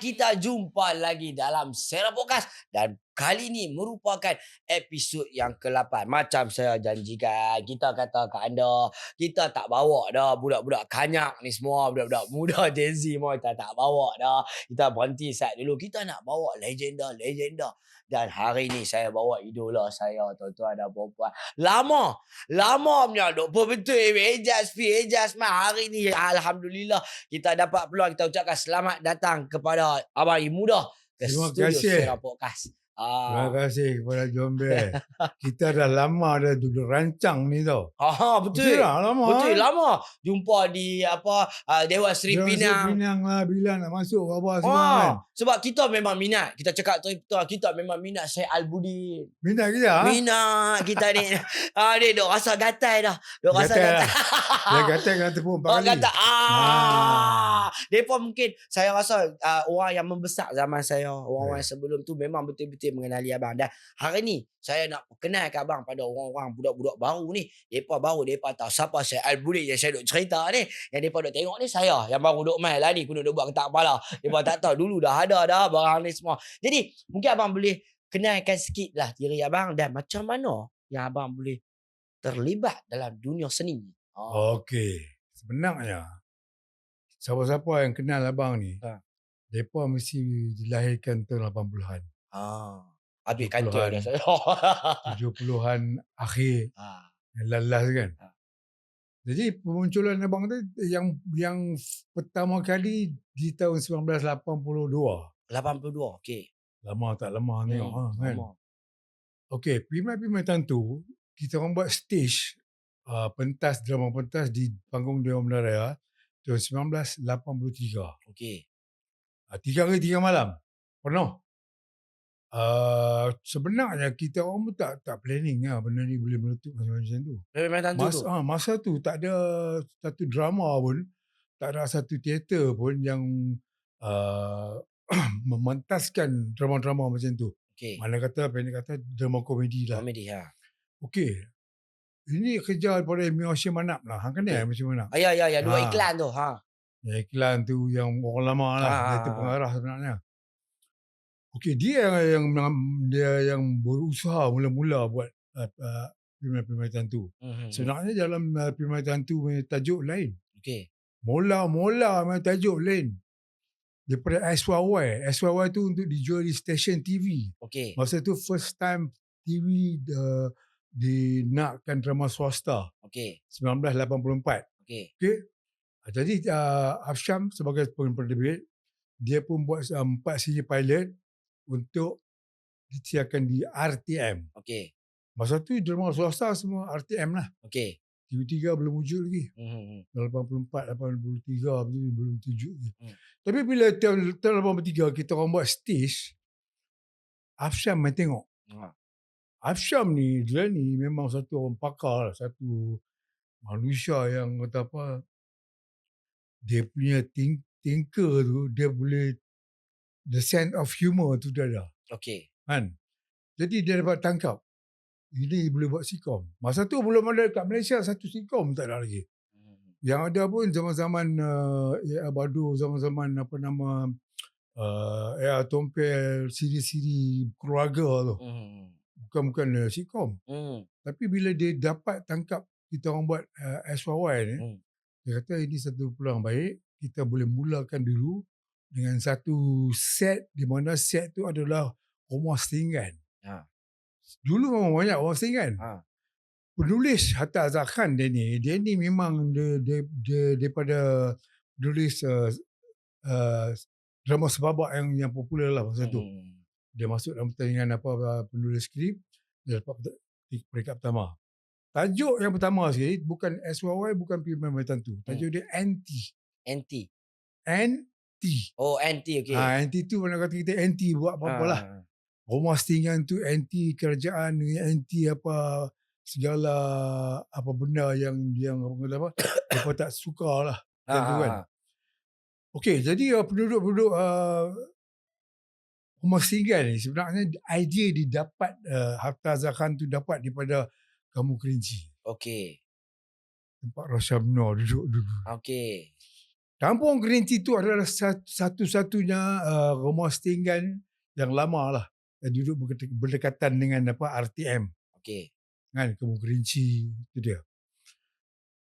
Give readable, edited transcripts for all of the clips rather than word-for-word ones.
kita jumpa lagi dalam Sera Podcast dan kali ini merupakan episod yang ke-8. Macam saya janjikan, kita kata ke anda, kita tak bawa dah budak-budak kanyak ni semua, budak-budak muda Gen Z semua kita tak bawa dah. Kita berhenti saat dulu. Kita nak bawa legenda-legenda. Dan hari ni saya bawa idola saya, tuan-tuan dan puan-puan. Lama punya duk betul Ejaz P. Ejaz Mat. Hari ni alhamdulillah kita dapat peluang, kita ucapkan selamat datang kepada Abang Muda ke Terima studio kasih. Sera Podcast. Terima kasih kepada Jombe. Kita dah lama dah duduk rancang ni tau. Betul. Betul lah, lama. Betul, lama. Jumpa di Dewan Seri Pinang. Pinang lah, bila nak masuk apa semua kan. Sebab kita memang minat. Kita cakap tu, kita memang minat Syed Albudin. Minat kita? Minat kita ni. Dia duk rasa gatai dah. Duk rasa gatai. Dia gatai dengan tepung 4 kali. Kata, Mereka mungkin saya rasa orang yang membesar zaman saya, orang-orang sebelum tu memang betul-betul mengenali abang. Dan hari ni saya nak perkenalkan abang pada orang-orang budak-budak baru ni. Mereka tahu siapa Syed Albudin yang saya duk cerita ni. Yang mereka duk tengok ni saya yang baru duk main lah ni, kuno duk buat ketak kepala. Mereka tak tahu dulu dah ada dah barang ni semua. Jadi mungkin abang boleh kenalkan sikit lah diri abang dan macam mana yang abang boleh terlibat dalam dunia seni. Okey. Sebenarnya siapa-siapa yang kenal abang ni, mereka mesti dilahirkan tahun 80-an. Habis kantor dah saya. 70-an akhir. Lalas kan. Jadi pemunculan abang tu yang pertama kali di tahun 1982. 82, okey. Lama tak lama tengok kan. Lama. Okey, Pimai-Pimai Tantu, kita orang buat stage drama pentas di panggung Dewan Menara tahun 1983. Okey. 3 hari 3 malam. Penuh. Sebenarnya kita orang pun tak planning lah benda ni boleh meletup macam tu. Masa tu tak ada satu drama pun, tak ada satu teater pun yang mementaskan drama-drama macam tu. Okay. Mana kata, pendek kata drama komedi lah. Komedi, ya. Okey. Ini kerja daripada Mioshi Manap lah. Hang kenal Mioshi Manap? Ya. Dua iklan tu. Ya, iklan tu yang orang lama lah. Dia tu pengarah sebenarnya. Okey, dia yang berusaha mula-mula buat Pimai-Pimai Tantu. Sebenarnya dalam Pimai Tantu punya tajuk lain. Okey. Mula-mula punya tajuk lain. Daripada SYY. SYY tu untuk dijual di stesen TV. Okey. Masa tu first time TV dinakkan drama swasta. Okey. 1984. Okey. Okey. Jadi Afsham sebagai penerbit, dia pun buat 4 siri pilot untuk disiarkan di RTM. Okey. Masa tu drama swasta semua RTM lah. Okey. TV3 belum wujud lagi. 84, 83 belum wujud lagi. Tapi bila tahun 83 kita orang buat stage, Afsham main tengok. Afsham ni, dia ni memang satu orang pakar lah, satu manusia yang kata apa, dia punya thinker tu, dia boleh, the sense of humor tu dia ada. Okey. Kan? Jadi dia dapat tangkap, ini boleh buat sitcom. Masa tu belum ada kat Malaysia satu sitcom, tak ada lagi. Yang ada pun zaman-zaman Badu, zaman-zaman apa nama, Tompel, siri-siri keluarga tu. Bukan sitcom. Tapi bila dia dapat tangkap kita orang buat SYY ni, dia kata ini satu peluang baik, kita boleh mulakan dulu dengan satu set di mana set tu adalah rumah setinggan. Dulu memang banyak rumah setinggan. Penulis Hatta Azhar Khan dia ni memang dia daripada penulis drama sebabak yang popular lah masa tu. Dia masuk dalam pertandingan penulis skrip, dia dapat peringkat pertama. Tajuk yang pertama sekali bukan SYY, bukan Pimai-Pimai Tantu. Tajuk dia anti. Oh, anti, okey. Anti tu mana kata kita anti buat apa-apa lah. Rumah setinggan tu anti kerajaan, anti apa segala apa benda yang apa mereka tak suka lah. Kan. Okey, jadi penduduk-penduduk rumah setinggan ni sebenarnya idea didapat Hatta Azhar Khan tu dapat daripada Kamu Kerinci. Okey. Tempat Rashamno duduk. Okey. Kampung Kerinci tu adalah satu-satunya rumah setinggan yang lama lah. Yang duduk berdekatan dengan RTM. Okey. Kan, Kampung Kerinci itu dia.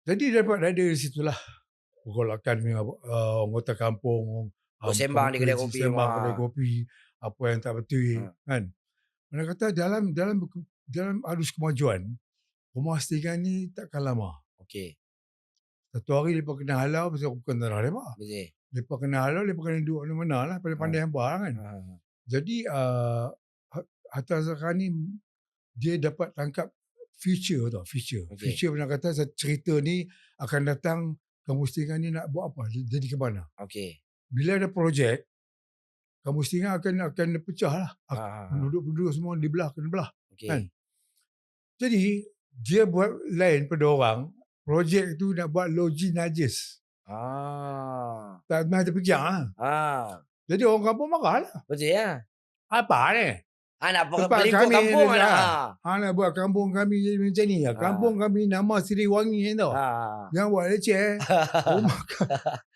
Jadi dari situlah pergolakan dengan anggota kampung. Sembang di kedai kopi. Sembang kedai kopi. Apa yang tak betul. Kan. Mana kata dalam arus kemajuan, rumah setinggan ni takkan lama. Okey. Satu hari mereka kena halau pasal bukan tanah mereka. Betul. Mereka kena halau, mereka kena duduk mana-mana lah. Pandai-pandai hamba kan. Jadi Hatta Zakani dia dapat tangkap future tau. Future. Okay. Future pernah kata cerita ni akan datang, kamu setinggan ni nak buat apa? Jadi ke mana? Okey. Bila ada projek, kamu setinggan akan pecah lah. Penduduk-penduduk semua dibelah, kena belah. Okay. Kan? Jadi dia buat lain pada orang. Projek tu nak buat loji najis. Tak pernah terpejam lah. Jadi orang kampung marah lah. Betul ya. Apa ni? Nak pelingkup kampung nak buat kampung kami jadi macam ni. Kampung kami nama Sriwangi tau. Jangan buat leceh.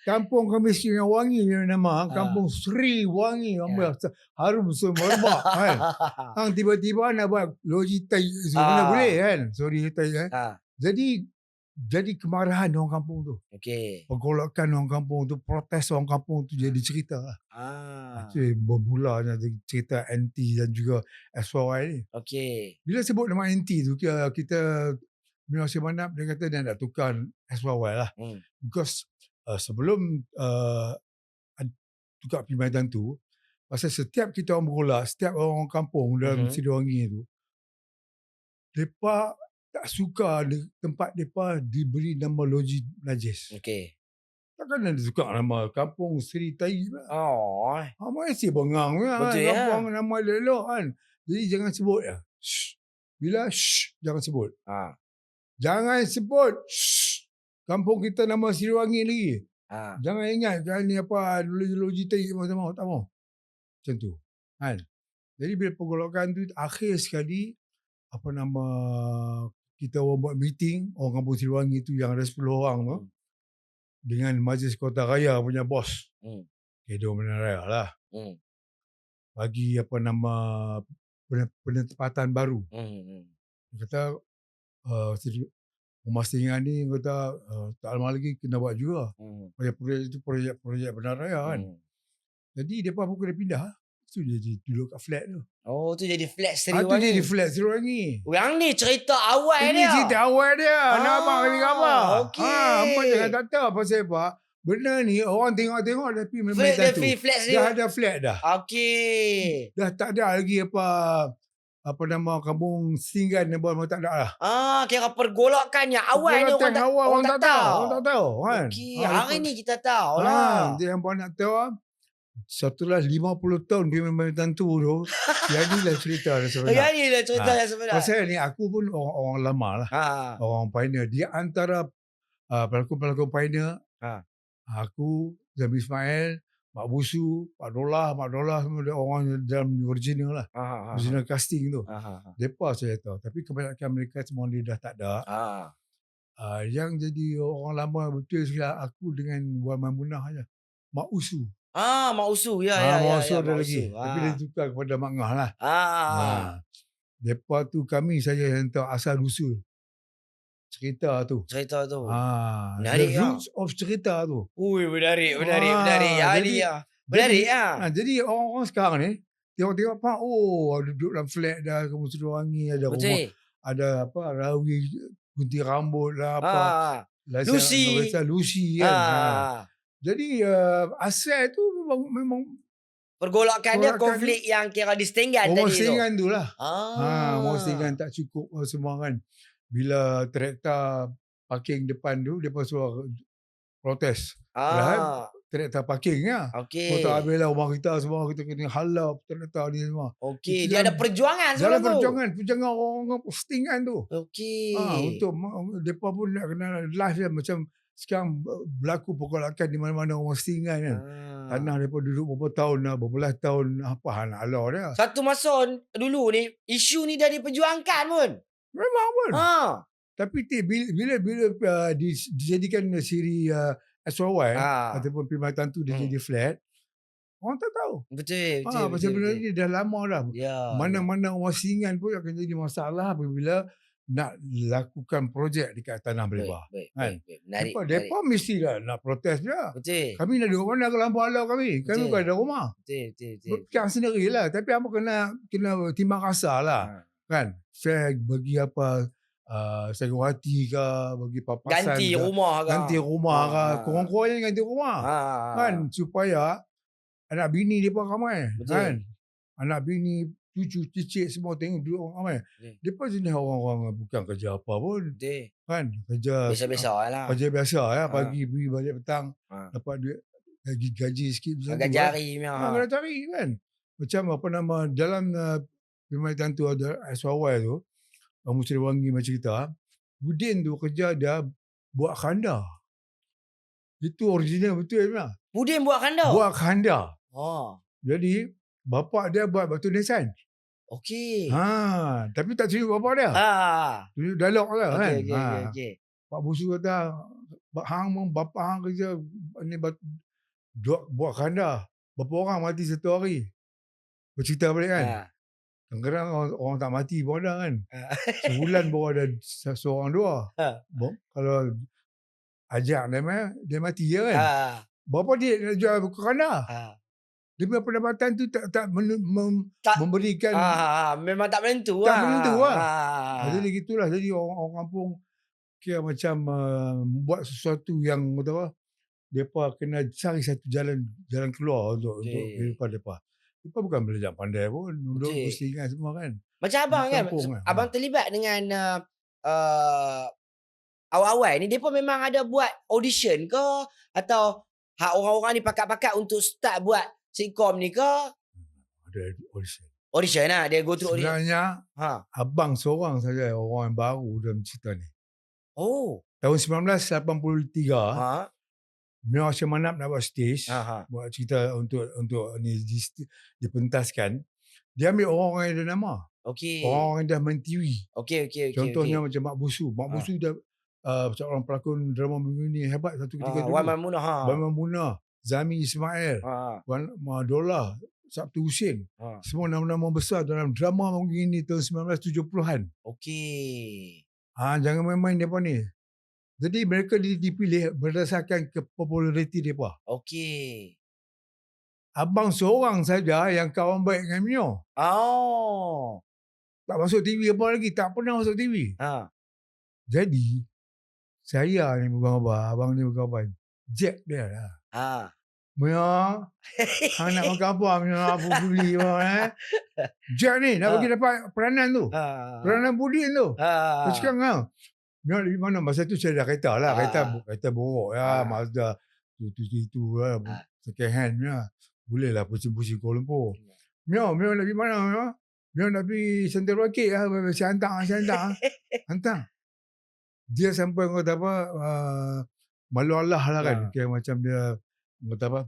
Kampung kami Sriwangi nama. Kampung Sriwangi. Harum merbak kan. Tiba-tiba nak buat loji tai. Mana boleh kan. Sorry tai kan. Jadi kemarahan orang kampung tu. Okey. Pergolakan orang kampung tu, protes orang kampung tu jadi cerita lah. Jadi bermulanya cerita NT dan juga SYY ni. Okey. Bila sebut nama NT tu, kita Mino Simanap dia kata dia nak tukar SYY lah. Because sebelum tukar perkhidmatan tu, pasal setiap kita orang bergolak, setiap orang kampung dalam Sidoarni tu, mereka tak suka tempat mereka diberi nama loji najis. Okey. Takkan ada suka nama kampung Seri Tai lah. Masih bengang kan. Betul ya. Kampung nama elok kan. Jadi jangan sebut lah. Bila jangan sebut. Jangan sebut. Kampung kita nama Sriwangi lagi. Jangan ingat kan ni apa loji Tai sama tak mau. Macam tu. Kan. Jadi bila pergolakan tu akhir sekali kita orang buat meeting orang kampung Sriwangi tu yang ada 10 orang tu dengan Majlis Kota Raya punya bos. Kedo Menaraya lah. Bagi penempatan baru. Dia kata rumah setinggan ni kata tak lama lagi kena buat juga. Projek itu projek Menaraya kan. Jadi dia pun kena pindah. Tu dia duduk kat flat tu. Tu jadi flat Sriwangi. Tu jadi flat Sriwangi. Yang ni cerita awal dia. Ini cerita awal dia. Nak abang kali apa? Okey. Apa jangan tak tahu pasal apa. Benda ni orang tengok-tengok tapi memang flat tu. Dah ada flat dah. Okey. Dah tak ada lagi apa nama kampung setinggan ni memang tak ada lah. Kira pergolakan yang awal ni orang tak tahu. Orang tak tahu kan. Okey, hari ni kita tahu lah. Dia yang nak tahu setelah 50 tahun pemerintahan tu jadilah cerita dia sebenarnya. Jadilah cerita yang sebenarnya. Pasal ni aku pun orang lama lah. Orang pioneer. Dia antara pelakon-pelakon pioneer. Aku, Zambi Ismail, Mak Busu, Mak Dolah semua dia orang dalam original lah. Original casting tu. Mereka saya tahu. Tapi kebanyakan mereka semua dia dah tak ada. Yang jadi orang lama betul sekali aku dengan Wan Mamunah aja. Mak Usu. Mak Usu. Ya. Mak Usu ada lagi. Tapi dia tukar kepada Mak Ngah lah. Mereka tu kami saja yang tahu asal usul. Cerita tu. Menarik the roots of cerita tu. Menarik. Menarik. Jadi orang-orang sekarang ni tengok pak duduk dalam flat dah kamu Sidoarni ada rumah. Ada rawi gunting rambut lah Lucy kan. Jadi asal tu memang pergolakan dia konflik yang kira di setinggan tadi tu. Setinggan tu lah. Setinggan tak cukup semua kan. Bila traktor parking depan tu, dia pun suruh protes. Traktor parking lah. Kau tak habis lah rumah kita semua, kita kena halau traktor ni semua. Dia ada perjuangan sebelum tu. Perjuangan orang setinggan tu. Untuk mereka pun nak kena live dia macam sekarang berlaku pergolakan di mana-mana orang setinggan kan. Tanah mereka duduk berapa tahun dah, berbelas tahun, apa nak halau dia. Satu masa dulu ni, isu ni dah diperjuangkan pun. Memang pun. Tapi bila dijadikan siri SYY Ah. ataupun perkhidmatan tu dia jadi flat, orang tak tahu. Betul, Pasal benda ni dah lama dah. Ya. Mana-mana wasingan pun akan jadi masalah apabila nak lakukan projek dekat tanah Belimbah. Kan? Menarik. Mereka mesti dah nak protes dia. Betul. Kami nak duduk mana ke lampu ala kami? Kami bukan ada rumah. Betul. Berpegang sendirilah. Tapi apa kena timbang rasa lah. Kan? Saya bagi apa Segawati ke, bagi papasan Ganti ke, rumah ke, korang-korang ganti rumah. Kan? Supaya anak bini dia pun ramai. Kan? Anak bini, cucu, cicit semua tengok duduk orang ramai. Mereka jenis orang-orang bukan kerja apa pun. Kan? Kerja biasa-biasa lah. Kerja biasa lah. Pagi pergi balik petang. Dapat duit gaji sikit. Agak jari. Agak cari kan. Macam apa nama, dalam perkhidmatan tu ada SYY tu, Musri Wangi macam cerita, Budin tu kerja dia buat khanda. Itu original betul lah. Budin buat khanda? Buat khanda. Oh. Jadi, bapak dia buat batu nisan. Okey. Tapi tak tunjuk bapak dia. Tunjuk dialog lah kan. Okey. Pak Busu kata, bapak hang kerja ni buat khanda. Berapa orang mati satu hari. Bercerita balik kan. Kadang-kadang orang tak mati pun ada kan. Sebulan baru ada seorang dua. Kalau ajak dia mati je kan. Berapa dia nak jual khanda? Dia punya pendapatan tu tak memberikan. Memang tak menentu lah. Tak menentu lah. Jadi gitulah. Jadi orang kampung kira macam buat sesuatu yang mereka kena cari satu jalan keluar untuk kehidupan mereka. Mereka bukan belajar pandai pun. Duduk pusingan semua kan. Macam abang kan. Abang terlibat dengan awal-awal ni. Mereka memang ada buat audition ke? Atau orang-orang ni pakat-pakat untuk start buat sitcom ni ke? Ada audition. Audition lah. Dia go through audition. Sebenarnya abang seorang saja orang yang baru dalam cerita ni. Oh. Tahun 1983. Mia Hashim Manap nak buat stage, buat cerita untuk ni dipentaskan. Dia ambil orang yang ada nama. Orang yang dah main TV. Contohnya macam Mak Busu. Mak Busu dah seorang pelakon drama minggu ni hebat satu ketika dulu. Wan Mamunah. Zami Ismail. Wan Madola. Sabtu Husin. Semua nama-nama besar dalam drama minggu ni tahun 1970-an. Jangan main-main mereka ni. Jadi mereka dipilih berdasarkan populariti mereka. Abang seorang saja yang kawan baik dengan Mio. Tak masuk TV apa lagi. Tak pernah masuk TV. Jadi, saya ni bukan abang ni bukan abang. Jack dia lah. Mio, hang nak makan apa? Mio, apa beli apa? Jack ni nak bagi dapat peranan tu. Peranan Budin tu. Sekarang kan. Mio di mana? Masa tu saya dah kereta lah. Kereta borok ya. Mazda. Itu lah. Second hand ya. Boleh lah pusing-pusing Kuala Lumpur. Mio nak pergi mana? Mio nak pergi Sentul Rakit lah. Saya hantar. Dia sampai kata apa, malu Allah lah kan. Kayak macam dia kata apa,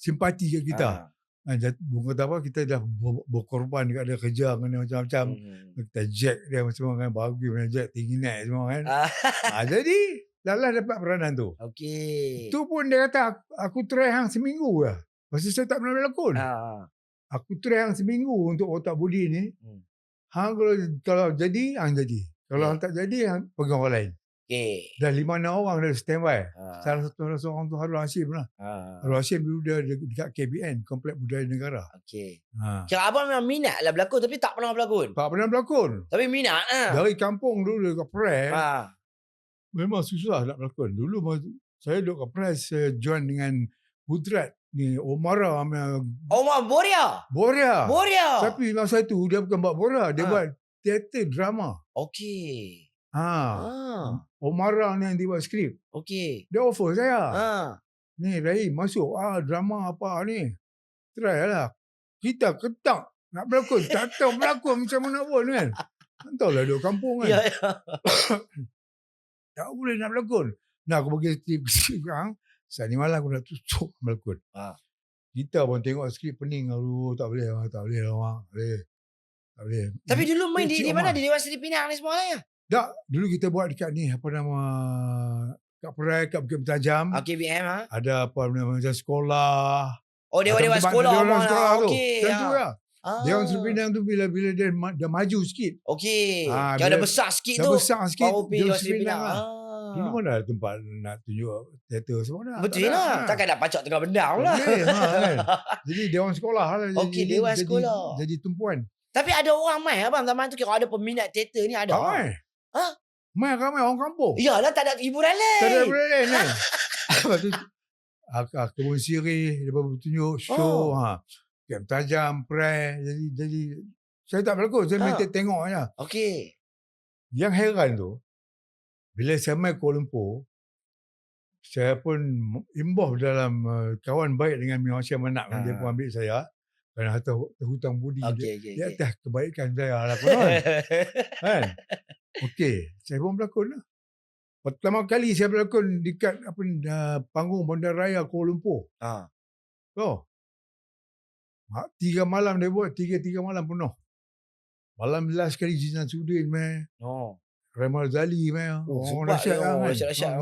simpati kat kita. Kata apa, kita dah berkorban dekat dia kerja kena macam-macam. Kita jack dia semua kan, bagus punya jack, tinggi naik semua kan. Jadi Lala dapat peranan tu. Itu pun dia kata aku try hang seminggu lah. Pasal saya tak pernah berlakon. Aku try hang seminggu untuk otak budi ni. Hang kalau jadi, hang jadi. Kalau hang tak jadi, hang pegang orang lain. Dah 5-6 orang dah standby. Salah satu orang tu Harun Hashim lah. Harun Hashim dulu dia dekat KBN, Komplek Budaya Negara. Kira abang memang minat lah berlakon tapi tak pernah berlakon. Tak pernah berlakon. Tapi minat lah. Dari kampung dulu dekat Perth. Memang susah nak berlakon. Dulu saya duduk kat Perth, saya join dengan Putrat ni, Omara. Boria. Tapi masa tu dia bukan buat Boria, dia buat teater drama. Omara ni yang dia buat skrip. Dia offer saya. Ni Rahim masuk drama apa ni. Try lah. Kita ketak nak berlakon. Tak tahu berlakon macam mana pun kan. Tak tahulah duduk kampung kan. Tak boleh nak berlakon. Nah aku bagi skrip kan. Saat ni malam aku nak tutup berlakon. Kita pun tengok skrip pening. Aduh tak boleh. Tak boleh. Tapi dulu main di mana? Di Dewan Seri Pinang ni semua ya? Tak, dulu kita buat dekat ni, apa nama, kat Perai, kat Bukit Bertajam. Okey, BM Ada apa nama macam sekolah. Oh, Dewan Sekolah. Dewan sekolah tu. Okey. Macam tu lah. Dewan Seri Pinang tu bila dia dah maju sikit. Okey. Yang bila dah besar sikit dah tu. besar sikit. Baru pergi Dewan Seri Pinang lah. Dulu mana ada tempat nak tunjuk teater semua dah. Betul lah. Takkan nak pacak tengah bendang lah. Kan. Jadi Dewan Sekolah lah. Okey, Dewan Sekolah. Jadi tumpuan. Tapi ada orang mai abang zaman tu kira ada peminat teater ni ada. Ramai. Mai ramai orang kampung. Iyalah tak ada hiburan lain. Tak ada hiburan lain kan. Lepas tu kebun sirih dia bertunjuk show Camp Tajam, Perai. Jadi saya tak berlakon, saya main tengok aja. Okey. Yang heran tu bila saya main Kuala Lumpur, saya pun involve dalam kawan baik dengan Mia Hashim Manak. Dia pun ambil saya kerana harta hutang budi di atas kebaikan saya lah kan. Okey, saya pun berlakon lah. Pertama kali saya berlakon dekat panggung Bandaraya Kuala Lumpur. Oh. 3 malam dia buat, 3 malam penuh. Malam last kali Jinan Sudin main. Remal Zali main. Orang dahsyat kan. Dahsyat.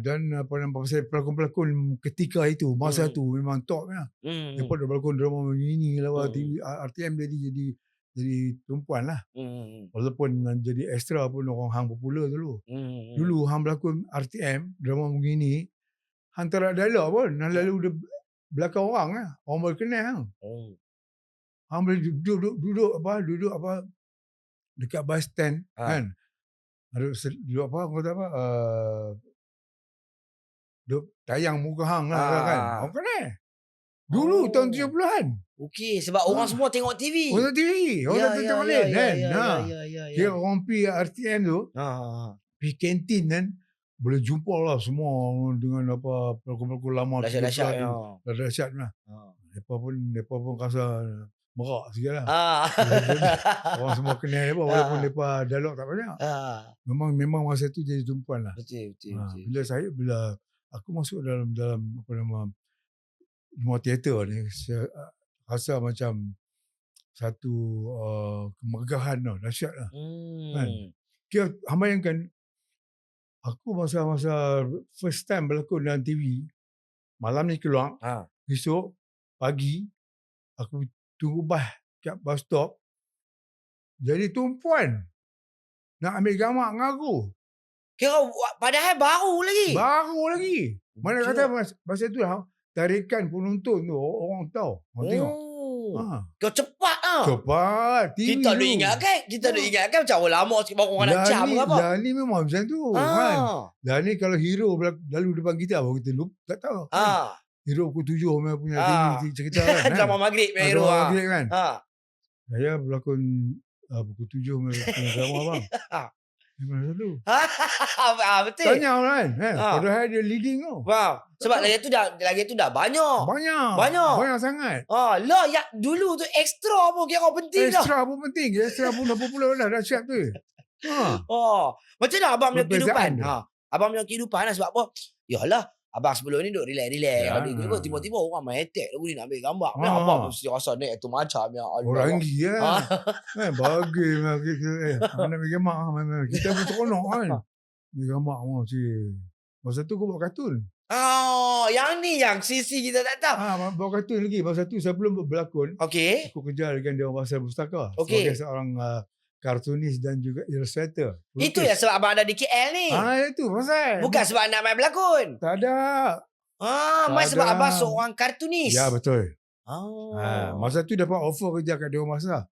Dan pasal pelakon-pelakon ketika itu, masa tu memang top lah. Lepas dia berlakon drama begini lah, TV, RTM jadi tumpuan lah. Walaupun jadi extra pun orang hang popular dulu. Dulu hang berlakon RTM, drama begini, hang tak ada dialog pun. Hang lalu belakang orang lah. Orang boleh kenal hang. Hang boleh duduk dekat bus stand kan. Duduk orang kata duduk tayang muka hang lah kan. Orang kenal. Dulu tahun 70-an. Okey, sebab orang semua tengok TV. Orang TV. Orang tengok lain kan. Kira orang pergi RTM tu, pergi kantin kan, boleh jumpa lah semua dengan pelakon-pelakon lama. Dahsyat lah. Mereka pun rasa merak sikit lah. Orang semua kenal mereka walaupun mereka dialog tak banyak. Memang masa tu jadi tumpuan lah. Betul. Bila aku masuk dalam rumah teater ni, saya rasa macam satu kemegahan lah, dahsyat lah. Kan? Kira bayangkan, aku masa first time berlakon dalam TV, malam ni keluar, esok pagi, aku tunggu kat bus stop, jadi tumpuan. Nak ambil gambar dengan aku. Kira padahal baru lagi. Mana kata masa tu lah, tarikan penonton tu orang tahu. Orang tengok. Kau cepat lah. Cepat. TV Kita dah ingatkan macam orang lama sikit baru orang nak jam ke apa. Dah ni memang macam tu. Kan? Dah ni kalau hero lalu depan kita, baru kita lupa, tak tahu. Hero pukul 7 punya TV cerita kan. Drama Maghrib punya hero. Maghrib kan. Saya berlakon pukul 7 punya drama bang. Gimana dulu? Betul. Tanya kan. Padahal dia leading tau. Wow. Sebab lagi tu dah banyak. Banyak sangat. Lah ya dulu tu ekstra pun kira penting dah. Ekstra pun penting. Ekstra pun dah popular dah siap tu. Macam mana abang punya kehidupan? Abang punya kehidupan lah sebab apa? Yalah, abang sebelum ni duduk relax. Tiba-tiba orang main attack lagu ni nak ambil gambar. Abang mesti rasa naik tu macam ya Allah. Orang gigi lah. Bagi nak ambil gambar. Kita pun seronok kan. Ambil gambar cik. Masa tu aku buat kartun. Yang ni yang sisi kita tak tahu. Buat kartun lagi. Masa tu sebelum berlakon. Okey. Aku kerja dengan Dewan Bahasa Pustaka. Sebagai seorang kartunis dan juga illustrator. Itu ya sebab abang ada di KL ni. Itu pasal. Bukan sebab nak main berlakon. Tak ada. Main sebab abang seorang kartunis. Ya betul. Masa tu dapat offer kerja kat Dewan Bahasa.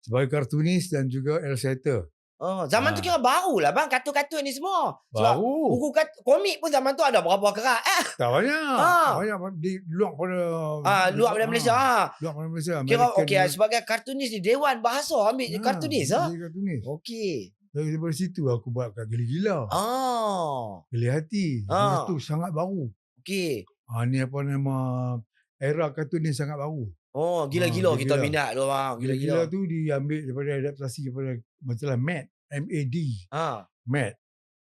Sebagai kartunis dan juga illustrator. Zaman tu kira baru lah bang, kartun-kartun ni semua. Sebab baru. Buku komik pun zaman tu ada berapa kerat. Tak banyak. Banyak di luar pada luar pada Malaysia. Luar pada Malaysia. Kira okey sebagai kartunis di Dewan Bahasa ambil kartunis kartunis. Okey. Dari situ aku buat kat Gila-Gila. Geli Hati. Itu sangat baru. Okey. Ni apa nama era kartunis sangat baru. Gila-Gila kita minat tu bang. Gila-Gila tu diambil daripada adaptasi daripada masalah MAD. MAD. MAD.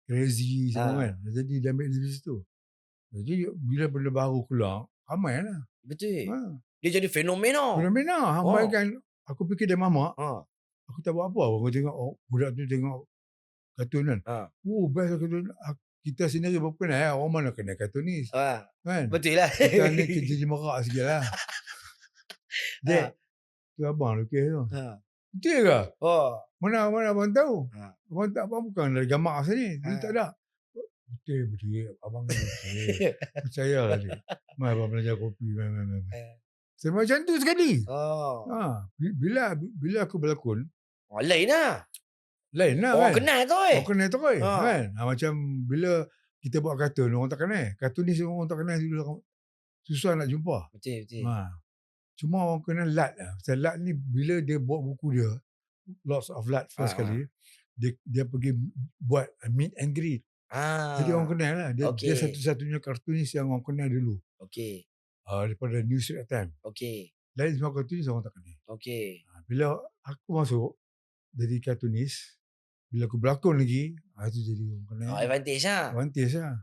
Crazy semua kan. Jadi diambil dari situ. Jadi bila benda baru keluar, ramai lah. Betul. Dia jadi fenomena. Bayangkan, aku fikir dia mamak. Aku tak buat apa. Aku tengok budak tu tengok kartun kan. Ha. Best lah kartun. Kita sendiri berpenat, orang mana kena kartunis. Ha. Kan? Betul lah. Kita ni kerja je merak sikit lah. Dek, tu abang lukis tu. Ha. Betul ke? Oh. Mana abang tahu? Ha. Abang tak abang bukan dari gambar sini. Dia Ha. tak ada. Betul. Abang kan betul. Percayalah dia. Mai abang belajar kopi. Mai. Saya macam tu sekali. Oh. Bila aku berlakon, Lain lah. lain lah Orang kan. kenal tu Orang kenal tu kan. Ha. Kan? Macam bila kita buat kartun, orang tak kenal. Kartunis orang tak kenal dulu. Susah nak jumpa. Betul. Cuma orang kenal Lat lah. Pasal Lat ni bila dia buat buku dia, Lots of Lat first kali, dia pergi buat meet and greet. Jadi orang kenal lah. Dia satu-satunya kartunis yang orang kenal dulu. Okey. Daripada News at Time. Okey. Lain semua kartunis orang tak kenal. Okey. Bila aku masuk jadi kartunis, bila aku berlakon lagi, itu jadi orang kenal. Advantage lah. Advantage lah.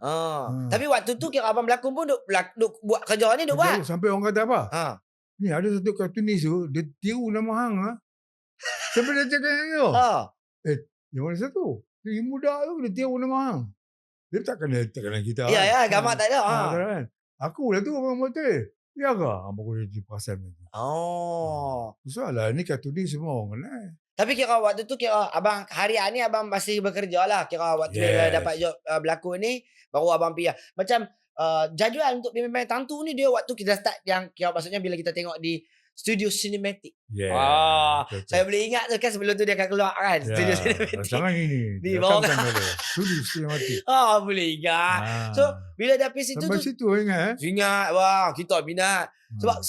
Tapi waktu tu kira abang berlakon pun duk buat kerja ni duk buat. Sampai orang kata apa? Ha. Ni ada satu kartunis tu, dia tiru nama hang lah. Sampai dia cakap yang tu. Ha. Yang mana satu? Dia muda tu, dia tiru nama hang. Dia tak kenal kita. Ya, gambar tak ada. Kan? Aku lah tu orang betul. Ya ke? Abang boleh diperasan macam tu. Soalan ni kartunis semua orang kenal. Tapi kira waktu tu kira abang harian ni abang masih bekerja lah. Kira waktu dapat job berlakon ni baru abang pergi. Macam jadual untuk pemain tantu ni dia waktu kita start yang kira maksudnya bila kita tengok di studio cinematic. Saya boleh ingat tu kan sebelum tu dia akan keluar kan studio cinematic. Jangan ini. Di bawah kan. Studio cinematic. Boleh ingat. So bila dah pergi situ sampai tu. situ ingat. Ingat bang, kita minat. Sebab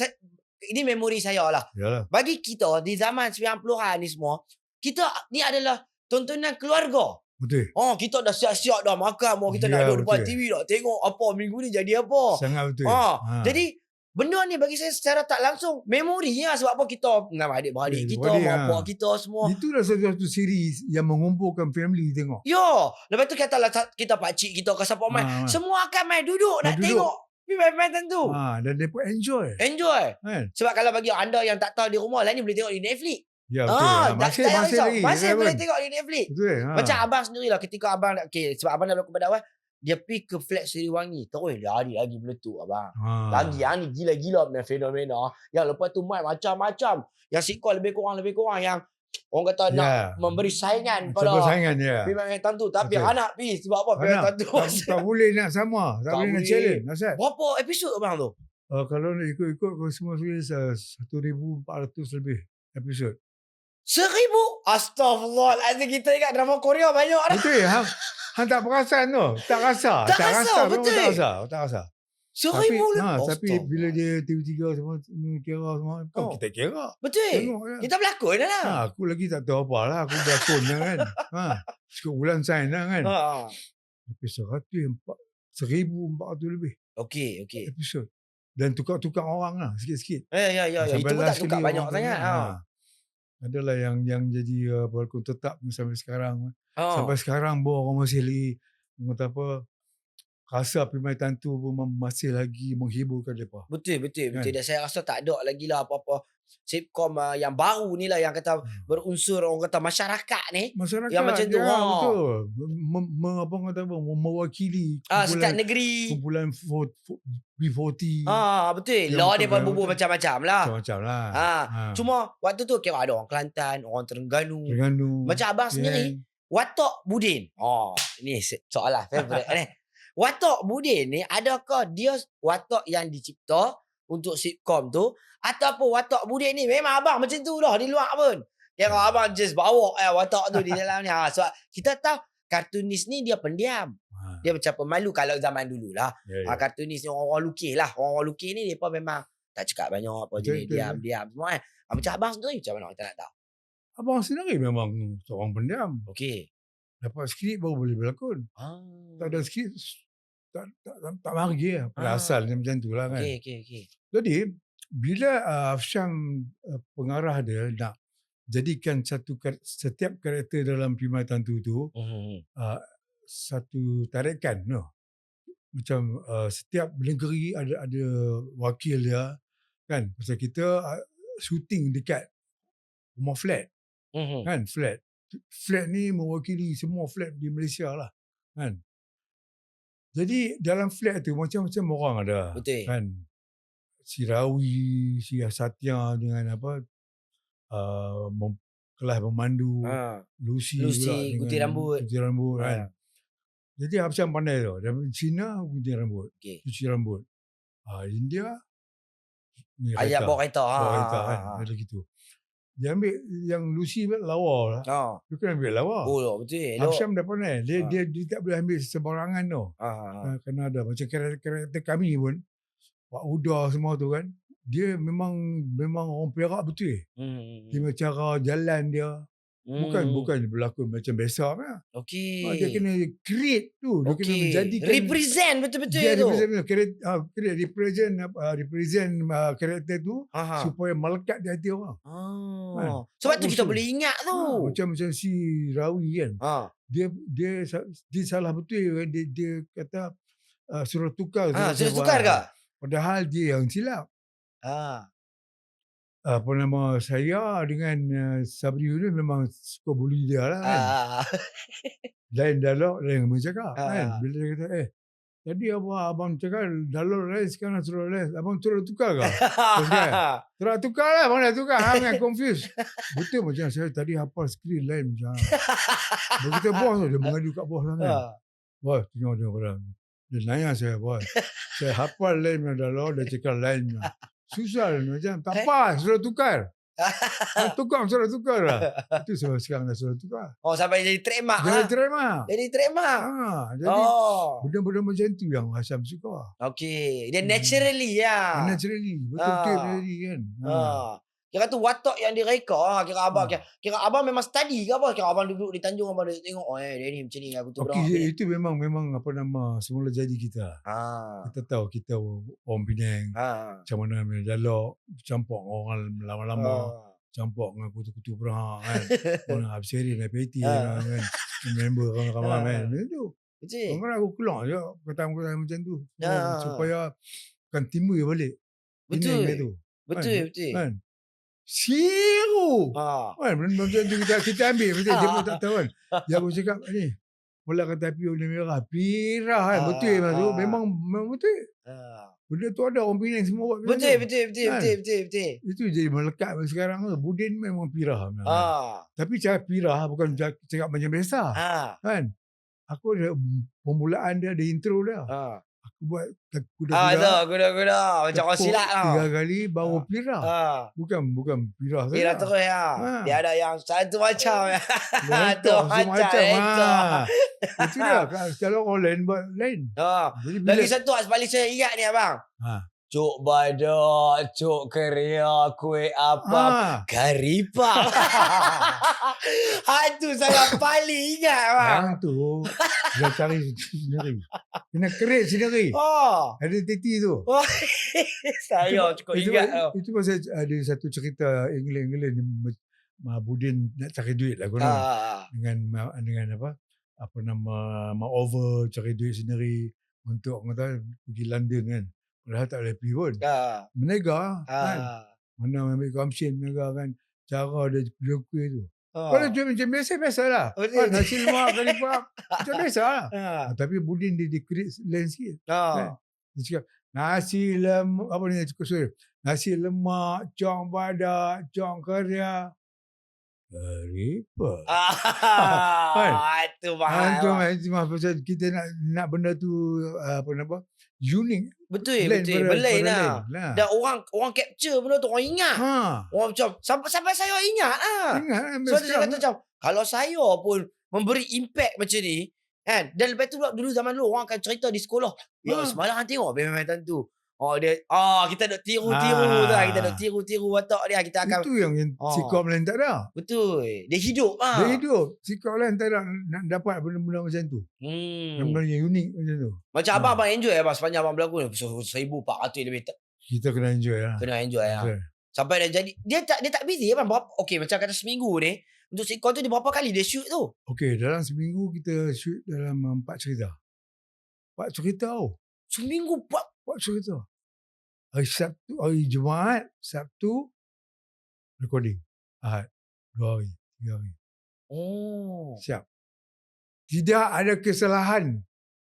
ini memori saya lah. Yalah. Bagi kita di zaman 90-an ni semua, kita ni adalah tontonan keluarga. Betul. Kita dah siap-siap dah makan, kita nak duduk depan TV dah tengok apa minggu ni jadi apa. Sangat betul. Jadi benda ni bagi saya secara tak langsung memori lah sebab apa kita nama adik-beradik kita, mak bapak kita semua. Itulah satu siri yang mengumpulkan family tengok. Lepas tu katalah kita pakcik kita ke siapa main, semua akan main duduk nak tengok main tentu. Dan mereka enjoy. Kan? Sebab kalau bagi anda yang tak tahu di rumah lain ni boleh tengok di Netflix. Ya betul. Masih boleh tengok di Netflix. Betul. Macam abang sendirilah ketika abang sebab abang dah berlakon pada awal, dia pergi ke flat Sriwangi. Terus lagi meletup abang. Lagi yang ni gila-gila punya fenomena. Yang lepas tu main macam-macam. Yang sitcom lebih kurang yang orang kata nak memberi saingan pada pemain tantu. Tapi anak pergi sebab apa pemain tantu. Tak boleh nak sama. Tak boleh nak challenge. Berapa episod abang tu? Kalau nak ikut-ikut semua 1,400 lebih episod. 1,000? Astagfirullahaladzim, kita ingat drama Korea banyak dah. Betul ya. Hang tak perasan tu. Tak rasa. Betul. Tak rasa. 1,000 lebih. Tapi bila dia TV3 semua kira semua, kita kira. Betul. Kita berlakon lah. Aku lagi tak tahu apa lah. Aku berlakon lah kan. Sekut bulan sign lah kan. Tapi 1,400 lebih. Okey. Episod. Dan tukar-tukar orang lah sikit-sikit. Ya. Itu pun tak tukar banyak sangat. Adalah yang jadi pelakon tetap sampai sekarang. Sampai sekarang orang masih lagi rasa pemain tantu pun masih lagi menghiburkan mereka. Betul. Dan saya rasa tak ada lagi lah apa-apa sitcom yang baru ni lah yang kata berunsur orang kata masyarakat ni. Yang macam tu. Betul. Mewakili setiap negeri. Kumpulan B40. Betul. Law dia pun bubuh macam-macam lah. Cuma waktu tu kira ada orang Kelantan, orang Terengganu. Macam abang sendiri. Watok Budin. Ini soalan favorite ni. Watok Budin ni adakah dia watok yang dicipta untuk sitcom tu ataupun watok Budin ni memang abang macam tu dah di luar pun. Kira abang just bawa watok tu di dalam ni. Sebab kita tahu kartunis ni dia pendiam. Dia macam pemalu kalau zaman dulu lah. Kartunis ni orang-orang lukis lah. Orang-orang lukis ni mereka memang tak cakap banyak apa jenis diam-diam semua kan. Macam abang sendiri macam mana kita nak tahu? Abang sendiri memang seorang pendiam. Okey. Dapat skrip baru boleh berlakon. Tak ada skrip tak mari lah. Pada asalnya macam tu lah kan. Okey. Jadi bila Afsyam pengarah dia nak jadikan setiap karakter dalam Pimai Tantu tu satu tarikan macam setiap negeri ada wakil dia kan. Pasal kita shooting dekat rumah flat kan, flat. flat ni mewakili semua flat di Malaysia lah. Kan? Jadi dalam flat tu macam-macam orang ada. Betul. Kan? Si Rawi, si Satya dengan kelas memandu. Lucy pula dengan gunting rambut. gunting rambut kan. Jadi macam pandai tu. Dan Cina gunting rambut. Cuci rambut. India ni Ayat bawa kereta. Bawa kereta kan. Ada gitu. Dia ambil yang Lucy lawa lah. Dia kena ambil lawa. Oh, betul. Hafsyam dah pandai. Dia tak boleh ambil sebarangan tu. Kena ada. Macam karakter kami pun. Pak Uda semua tu kan. Dia memang orang Perak betul. Dia macam cara jalan dia. Bukan berlakon macam biasa kan. Okey. Dia kena create tu. Dia kena menjadikan. Represent betul-betul dia tu. Represent karakter tu supaya melekat di hati orang. Sebab tu kita boleh ingat tu. Macam si Rawi kan. Dia salah betul kan. Dia kata suruh tukar. Suruh tukar ke? Padahal dia yang silap. Apa nama saya dengan Sabri ni memang suka bully dia lah kan. Lain dialog, lain bercakap kan. Bila dia kata tadi abang cakap dialog lain, sekarang suruh lain. Abang suruh tukar ke? Suruh tukar lah, abang dah tukar. Hang confused. Betul macam saya tadi hafal skrip lain macam. Dia kata bos tu, dia mengadu kat bos kan. Bos, tengok orang. Dia nanya saya, bos. Saya hafal lain punya dialog, dia cakap lain punya. Susah lah macam. Tak apa, suruh tukar. Suruh tukar lah. Itu sebab sekarang dah suruh tukar. Sampai jadi trademark lah. Jadi trademark. Jadi benda-benda macam tu yang Hasham suka. Okey. Dia naturally ya. Naturally. Betul-betul naturally kan. Kira tu watak yang direka. Kira abang memang study ke apa? Kira abang duduk di Tanjung, abang tengok dia ni macam ni aku tu. Okey, itu memang apa nama semula jadi kita. Kita tahu kita orang Penang. Macam mana dialog, campur orang lama-lama. Campur dengan kutu-kutu perang kan. Orang Absiri dan Peti kan. Member kawan-kawan kan. Itu. Betul. Orang aku keluar je kata-kata macam tu. Supaya kan timbul balik. Betul. Betul. Kan? Siru. Kan macam tu kita ambil betul dia pun tak tahu kan. Dia pun cakap ni. Mula kata api warna merah. Pirah kan. Betul tu. Memang betul. Benda tu ada orang Penang semua buat. Betul. Itu jadi melekat sekarang tu. Budin memang pirah. Tapi cara pirah bukan cakap macam biasa. Kan. Aku ada permulaan dia, ada intro dia. Aku buat kuda-kuda. Macam orang silat tau. 3 kali baru pirah. Bukan pirah saja. Pirah terus ya. Dia ada yang satu macam. Satu macam. Itu dia. Kalau orang lain buat lain. Lagi satu paling saya ingat ni abang. Cuk badak, cuk keria, kuih apa, karipap. Itu saya paling ingat abang. Yang tu, dia cari sendiri. Kena create sendiri. Ada titi tu. Saya cukup ingat. Itu pasal ada satu cerita England Budin nak cari duit lah konon. Dengan apa nama over cari duit sendiri untuk pergi London kan. Padahal tak boleh pergi pun. Menega kan. Mana ambil komisen menega kan. Cara dia jual kuih tu. Kalau jual macam biasa lah. Nasi lemak, karipap. Macam biasa lah. Tapi Budin dia create lain sikit. Kan? Dia cakap, nasi lemak, apa ni cakap sorry. Nasi lemak, cong badak, cong keria. Karipap. Itu mahal. Kita nak benda tu unik. Betul. Belain lah. Dan orang capture benda tu, orang ingat. Orang macam sampai saya ingat lah. So dia kata macam kalau saya pun memberi impact macam ni kan. Dan lepas tu dulu zaman dulu orang akan cerita di sekolah. Semalam hang tengok memang tu. Kita duk tiru-tiru tu lah. Kita duk tiru-tiru watak dia. Kita akan. Itu yang sikap lain tak ada. Betul. Dia hidup lah. Dia hidup. Sikap lain tak ada nak dapat benda-benda macam tu. Benda-benda yang unik macam tu. Macam abang enjoy abang sepanjang abang berlakon 1,400 lebih. Kita kena enjoy lah. Kena enjoy lah. Sampai dah jadi. Dia tak busy abang. Okay macam kata seminggu ni. Untuk sitcom tu dia berapa kali dia shoot tu? Okay dalam seminggu kita shoot dalam 4 cerita. 4 cerita tau. Seminggu 4 cerita. Hari Jumaat, Sabtu, recording. Ahad, 2 hari, 3 hari. Oh. Siap. Tidak ada kesalahan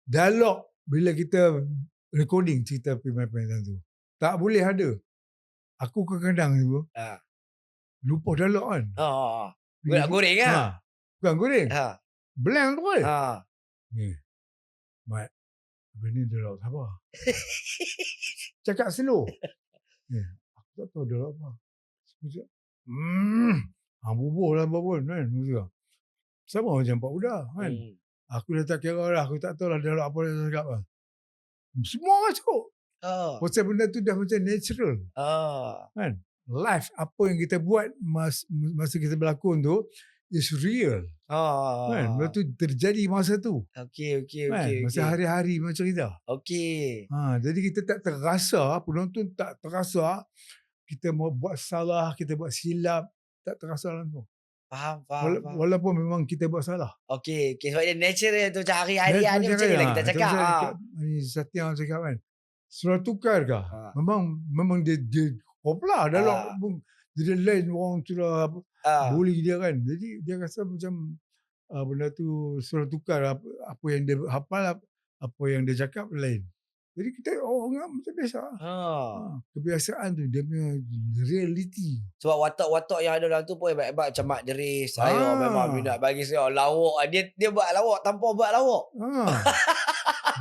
dialog bila kita recording cerita pemain-pemain tu. Tak boleh ada. Aku kadang-kadang tu Ha. lupa dialog kan. Kau nak goreng ah? Ha. Bukan goreng. Ha. Blank tu kan. Ha. Ni. Mat. Apa ni dialog apa? Cakap slow. Ni. Aku tak tahu dialog apa. Macam bubuh lah apa pun kan. Macam sama macam Pak Uda kan. Aku dah tak kira lah. Aku tak tahu lah dialog apa dia cakap lah. Semua masuk. Pasal benda tu dah macam natural. Kan? Live apa yang kita buat masa kita berlakon tu is real. Kan? Benda tu terjadi masa tu. Okey. Kan? Masa hari-hari macam kita. Okey. Jadi kita tak terasa, penonton tak terasa kita mau buat salah, kita buat silap, tak terasa langsung. Faham. Walaupun memang kita buat salah. Okey. Sebab dia natural tu macam hari-hari ni macam ni lah kita cakap. Ni Satya cakap kan. Surah tukar kah? Memang dia popular dalam dia lain orang surah bully dia kan. Jadi dia rasa macam benda tu surah tukar apa yang dia hafal apa yang dia cakap lain. Jadi kita orang macam biasa. Kebiasaan tu dia punya reality. Sebab watak-watak yang ada dalam tu pun hebat-hebat macam Mak Deris. Saya memang minat bagi saya lawak. Dia buat lawak tanpa buat lawak.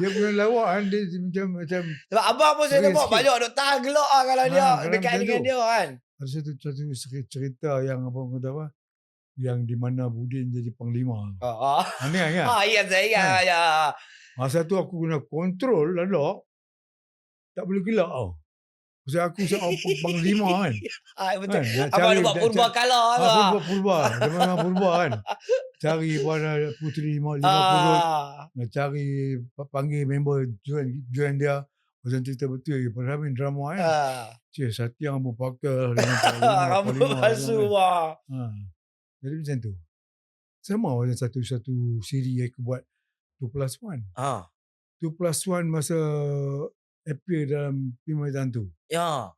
Dia punya lawak kan dia macam sebab abang pun saya nampak banyak duk tahan gelak kalau dia dekat dengan dia kan. Ada satu cerita yang apa kata apa yang di mana Budin jadi panglima. Ni kan? Ingat saya ya. Masa tu aku kena kontrol lalu tak boleh gelak tau. Pasal aku seorang panglima kan. Betul. Abang ada buat purba kala tu. Purba. Dia memang purba kan. Cari pada puteri 50 nak cari panggil member join dia. Macam cerita betul pada main drama kan. Cik Satya rambut pakar dengan rambut palsu lah. Jadi macam tu. Sama macam satu siri yang aku buat 2+1. 2+1 masa appear dalam Pimaitan tu. Ya.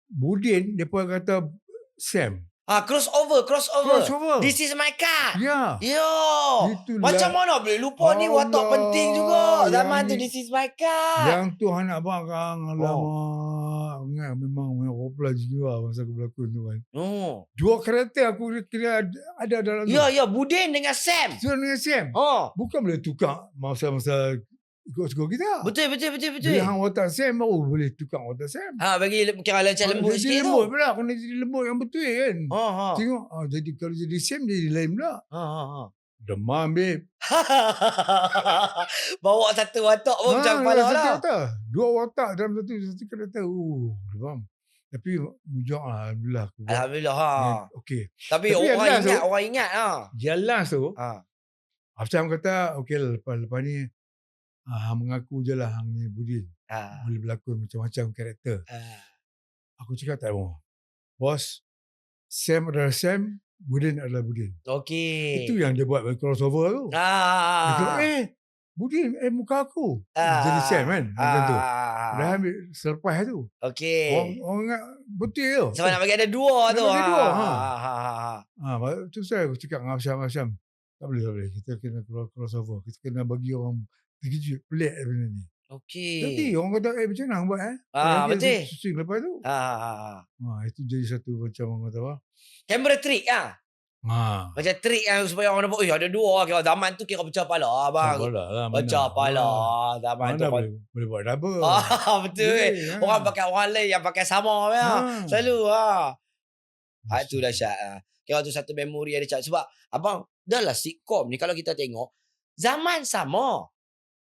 Budin dia pun kata Sam. Crossover. This is my car. Ya. Yo. Itulah. Macam mana boleh lupa ni watak penting juga. Zaman tu this is my car. Yang tu anak bakang. Alamak. Memang popular juga masa aku berlakon tu kan. Dua karakter aku kira ada dalam tu. Ya. Budin dengan Sam. Bukan boleh tukar masa-masa ikut-ikut kita. Betul. Bila hang watak Sam baru boleh tukar watak Sam. Bagi kira macam lembut sikit tu. Jadi lembut pula. Kena jadi lembut yang betul kan. Tengok. Jadi kalau jadi Sam jadi lain pula. Demam babe. Bawa satu watak pun macam kepala lah. Dua watak dalam satu karakter. Demam. Tapi mujak lah. Alhamdulillah. Okey. Tapi orang ingat. Jelas tu. Macam kata okey lepas ni hang mengaku je lah hang ni Budin. Boleh berlakon macam-macam karakter. Aku cakap tak mau. Bos, Sam adalah Sam, Budin adalah Budin. Okey. Itu yang dia buat crossover tu. Dia kata, Budin, muka aku. Jadi Sam kan. Macam tu. Dah ambil selepas tu. Okey. Orang ingat betul tu. Sebab nak bagi ada dua tu. Tu saya aku cakap dengan Asyam. Tak boleh. Kita kena crossover. Kita kena bagi orang terkejut, pelik benda ni. Okey. Jadi orang kata, macam mana buat betul. Susun lepas tu. Itu jadi satu macam orang kata apa. Kamera trick macam trick supaya orang nampak, ada dua. Kira zaman tu kira pecah pala abang. Pecah pala. Zaman tu boleh buat double. Betul. Orang pakai orang lain yang pakai sama. Selalu. Itu dahsyat. Kira tu satu memori yang dia cakap. Sebab abang, dah lah sitcom ni kalau kita tengok, zaman sama.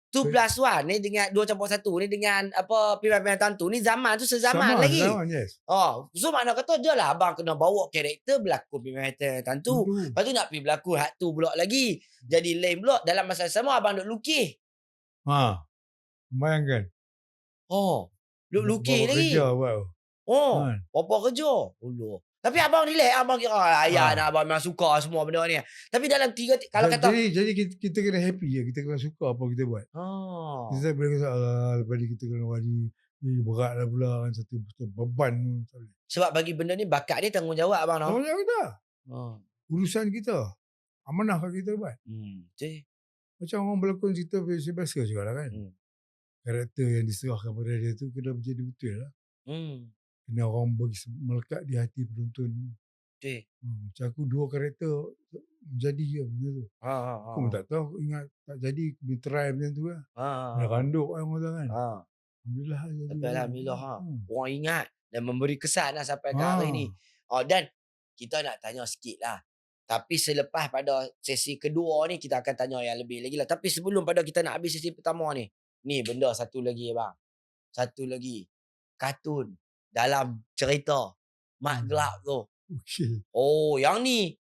2+1 ni dengan 2+1 ni dengan apa Pimaitan tu ni zaman tu sezaman lagi. Yes. So makna kata dia lah abang kena bawa karakter berlakon Pimaitan tu. Lepas tu nak pergi berlakon hak tu pula lagi. Jadi lain pula dalam masa sama abang duk lukis. Bayangkan. Duk lukis lagi. Kerja buat. Apa kerja? Allah. Tapi abang relax, abang kira ayah nak abang memang suka semua benda ni. Tapi dalam kalau kata jadi kita kena happy je, kita kena suka apa kita buat. Kita boleh kata lepas ni kita kena wadi berat lah pula kan satu beban. Sebab bagi benda ni bakat ni tanggungjawab abang. Tanggungjawab kita. Urusan kita. amanah kat kita buat. Betul. Macam orang berlakon cerita biasa juga lah kan. Karakter yang diserahkan pada dia tu kena menjadi betul lah. Kena orang bagi melekat di hati penonton. Betul. Macam aku 2 karakter jadi je benda tu. Aku pun tak tahu, aku ingat tak jadi, aku try macam tu lah. Kena randuk kan orang kan. Alhamdulillah jadi. Alhamdulillah. Orang ingat dan memberi kesan lah sampai ke hari ni. Dan kita nak tanya sikit lah. Tapi selepas pada sesi kedua ni kita akan tanya yang lebih lagi lah. Tapi sebelum pada kita nak habis sesi pertama ni. Ni benda satu lagi bang. Satu lagi. Kartun dalam cerita Mak Gelap tu. Okay. Oh yang ni.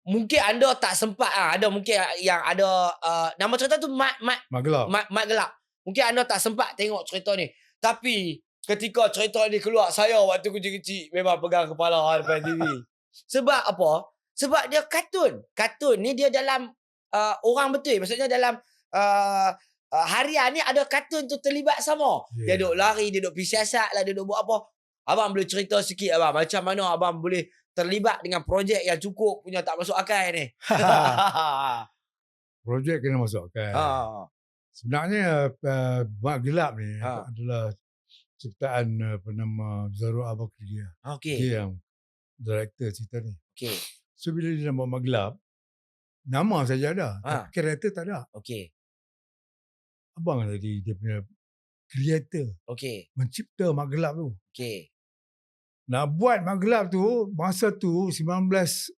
Mungkin anda tak sempat ada mungkin yang ada nama cerita tu Mak Gelap. Mak Gelap. Mungkin anda tak sempat tengok cerita ni. Tapi ketika cerita ni keluar, saya waktu kecil-kecil memang pegang kepala depan TV. Sebab apa? Sebab dia kartun. Kartun ni dia dalam orang betul. Maksudnya dalam harian ni ada kartun tu terlibat sama. Dia duk lari, dia duk pergi siasat lah, dia duk buat apa. Abang boleh cerita sikit abang. Macam mana abang boleh terlibat dengan projek yang cukup punya tak masuk akal ni. Projek kena masuk akal. Sebenarnya Mak Gelap ni adalah ciptaan penama Zarul Abakri. Dia yang director cerita ni. Okay. So bila dia nama Mak Gelap, nama saja ada, tapi karakter tak ada. Okay. Abang tadi dia punya creator. Okay. Mencipta Mak Gelap tu. Okay. Nak buat Mak Gelap tu, masa tu 1990,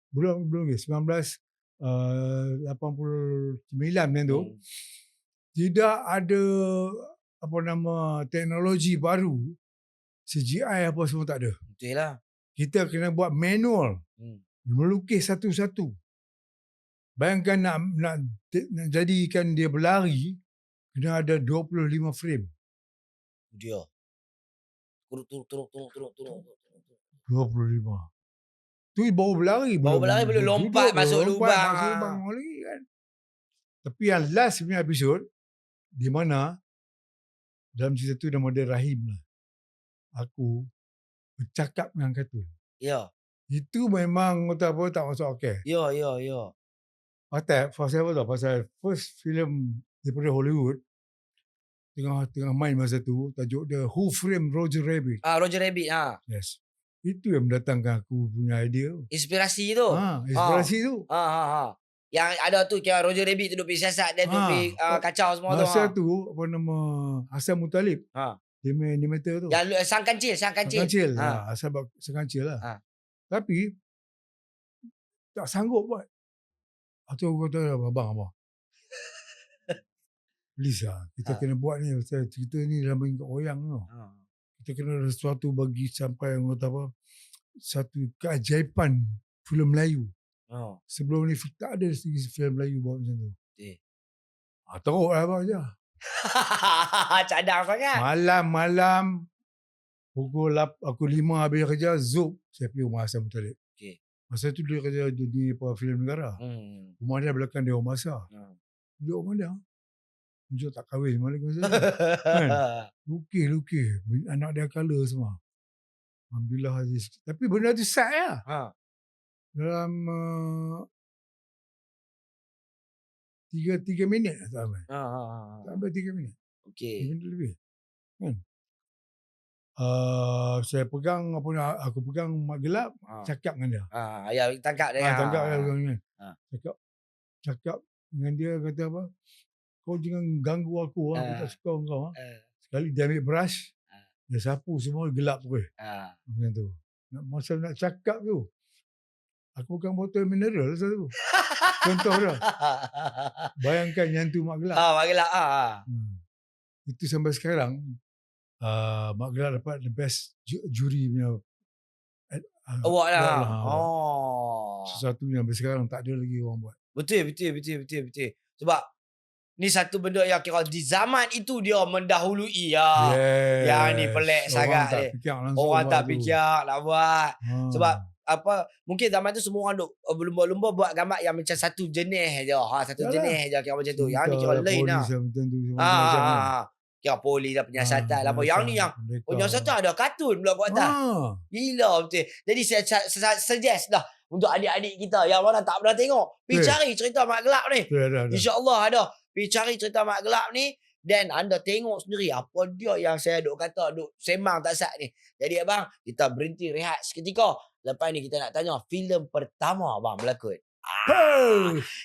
belum ke 1989 macam tu, tidak ada apa nama teknologi baru, CGI apa semua tak ada. Betul lah. Kita kena buat manual, melukis satu-satu. Bayangkan nak jadikan dia berlari, kena ada 25 frame. Dia. Turun. 25. Tu baru berlari. Belum lompat masuk lubang. Lagi kan. Tapi yang last punya episod, di mana dalam cerita tu nama dia Rahim lah. Aku bercakap dengan kartun. Ya. Itu memang tak masuk akal. Ya. Pasal apa tau? Pasal first film daripada Hollywood, tengah main masa tu, tajuk dia Who Framed Roger Rabbit. Roger Rabbit. Yes. Itu yang mendatangkan aku punya idea. Inspirasi tu. Inspirasi tu. Yang ada tu kira Roger Rabbit tu duk pergi siasat dan duk pergi kacau semua tu. Masa tu apa nama Hasan Muttalib. Dia main animator tu. Yang sang kancil. Sang kancil lah. Tapi tak sanggup buat. Atau aku kata abang. Please lah. Kita kena buat ni. Cerita ni dalam bentuk oyang tau. Kita kena ada sesuatu bagi sampai orang kata apa, satu keajaiban filem Melayu. Sebelum ni tak ada filem Melayu buat macam tu. Teruk lah abang je. Cadang sangat. Malam-malam pukul 5 habis kerja, zup saya pergi rumah Hasan Muttalib. Masa tu dia kerja di filem negara. Rumah dia belakang dia orang masa. Duduk rumah dia. Dia tak kahwin mana masa tu. Kan? Lukis. Anak dia colour semua. Alhamdulillah. Tapi benda tu sat lah. Dalam 3 minit tak sampai. Sampai 3 minit. 3 minit lebih. Kan? Saya pegang aku pegang Mak Gelap, cakap dengan dia. Ya, tangkap dia. Tangkap dia. Cakap dengan dia, kata apa? Kau jangan ganggu aku, aku tak suka kau. Sekali dia ambil brush, dia sapu semua gelap tu. Macam tu. Masa nak cakap tu, aku pegang botol mineral satu. Contoh dia. Bayangkan yang tu Mak Gelap. Mak Gelap. Itu sampai sekarang, Mak Gelap dapat the best juri punya award lah. Sesuatu yang sampai sekarang tak ada lagi orang buat. Betul. Sebab ni satu benda yang kira di zaman itu dia mendahului ya. Yang ni pelik sangat. Orang tak fikir nak buat. Sebab apa, mungkin zaman tu semua orang duk berlumba-lumba buat gambar yang macam satu jenis je. Satu jenis je kira macam tu. Yang ni kira lain lah. Kira polis lah, penyiasatan lah. Yang ni yang penyiasatan ada kartun pula kat atas. Gila betul. Jadi saya suggest dah untuk adik-adik kita yang mana tak pernah tengok. Pergi cari cerita Mak Gelap ni. InsyaAllah ada. Pergi cari cerita Mak Gelap ni. Dan anda tengok sendiri apa dia yang saya duk kata, duk semang tak sat ni. Jadi abang, kita berhenti rehat seketika. Lepas ni kita nak tanya filem pertama abang berlakon.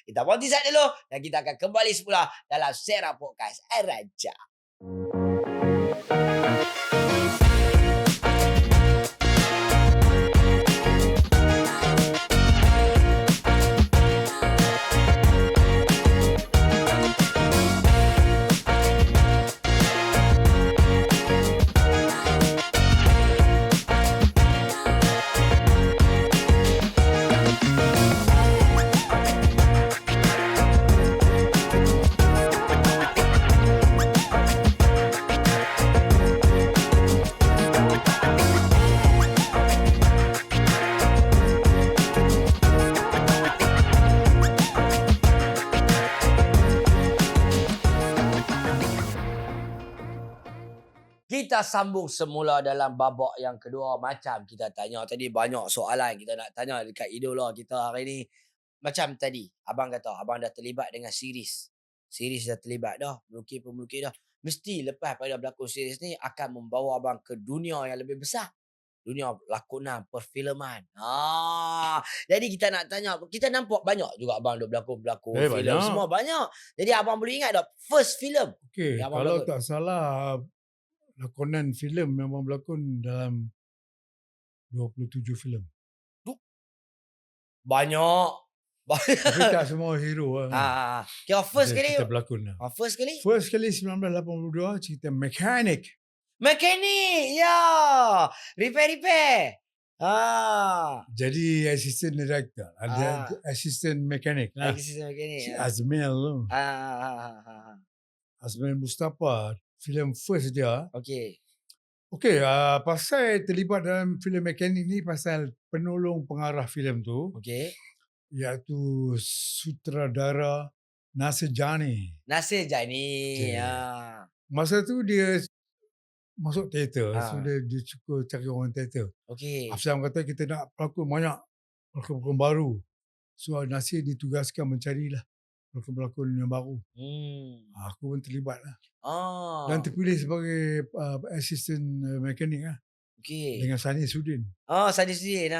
Kita berhenti sat dulu. Dan kita akan kembali semula dalam Sera Podcast Raja. Kita sambung semula dalam babak yang kedua. Macam kita tanya tadi, banyak soalan kita nak tanya dekat idola kita hari ni. Macam tadi, abang kata abang dah terlibat dengan series. Series dah terlibat dah. Pelukis-pelukis dah. Mesti lepas pada berlakon series ni akan membawa abang ke dunia yang lebih besar. Dunia lakonan, perfilman. Jadi kita nak tanya, kita nampak banyak juga abang dah berlakon filem semua banyak. Jadi abang boleh ingat tak first filem? Okey, kalau tak salah lakonan filem memang berlakon dalam 27 filem. Banyak. Tapi tak semua hero lah. Kira first kali. Kita berlakon lah. First kali? First kali 1982 cerita Mechanic. Ya. Repair. Jadi assistant director. Ada assistant mechanic lah. Assistant mechanic. Azmil tu. Azmil Mustafa. Filem first dia. Okey, pasal terlibat dalam filem mekanik ni pasal penolong pengarah filem tu. Okey. Iaitu sutradara Nasir Jani. Okay. Masa tu dia masuk teater. So dia cukup cari orang teater. Okey. Afsam kata kita nak pelakon banyak. Pelakon baru. So Nasir ditugaskan mencarilah pelakon yang baru. Aku pun terlibat lah. Dan terpilih sebagai assistant mekanik lah. Okey. Dengan Sani Sudin. Sani Sudin.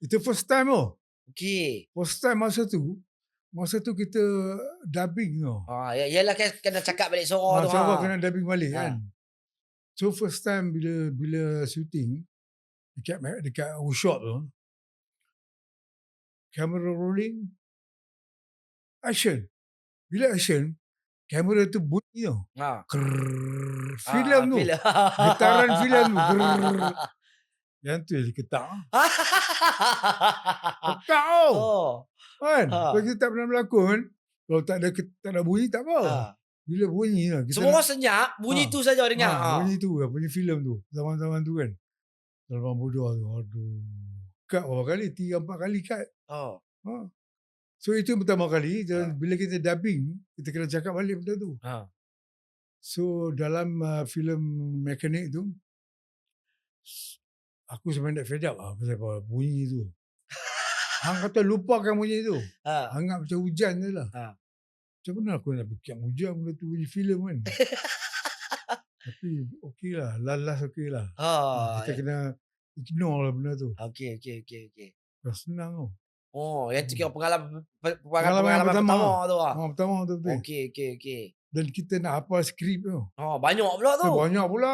Itu first time tu. Okey. First time masa tu kita dubbing tu. Yalah kena cakap balik suara tu. Suara kena dubbing balik kan. So first time bila shooting dekat workshop tu, camera rolling, action. Bila action, kamera tu bunyi tau. Filem tu. Getaran filem tu. Yang tu dia ketak. Ketak tau. Kan? Kalau kita tak pernah berlakon, kalau tak ada bunyi tak apa. Bila bunyi lah. Semua orang senyap, bunyi tu saja dengar. Bunyi tu lah, bunyi filem tu. Zaman-zaman tu kan. Dalam bodoh tu. Aduh. Cut berapa kali? 3-4 kali cut. So itu pertama kali. Bila kita dubbing, kita kena cakap balik benda tu. So dalam filem mekanik tu, aku sebenarnya fed up lah pasal bunyi tu. Hang kata lupakan bunyi tu. Anggap macam hujan je lah. Macam mana aku nak fikir hujan benda tu bunyi filem kan. Tapi okey lah. Last okey lah. Kita kena ignore lah benda tu. Okey. Dah senang tau. Yang tu kira pengalaman pertama tu. Pertama tu. Okey. Dan kita nak hafal skrip tu. Banyak pula tu. Banyak pula.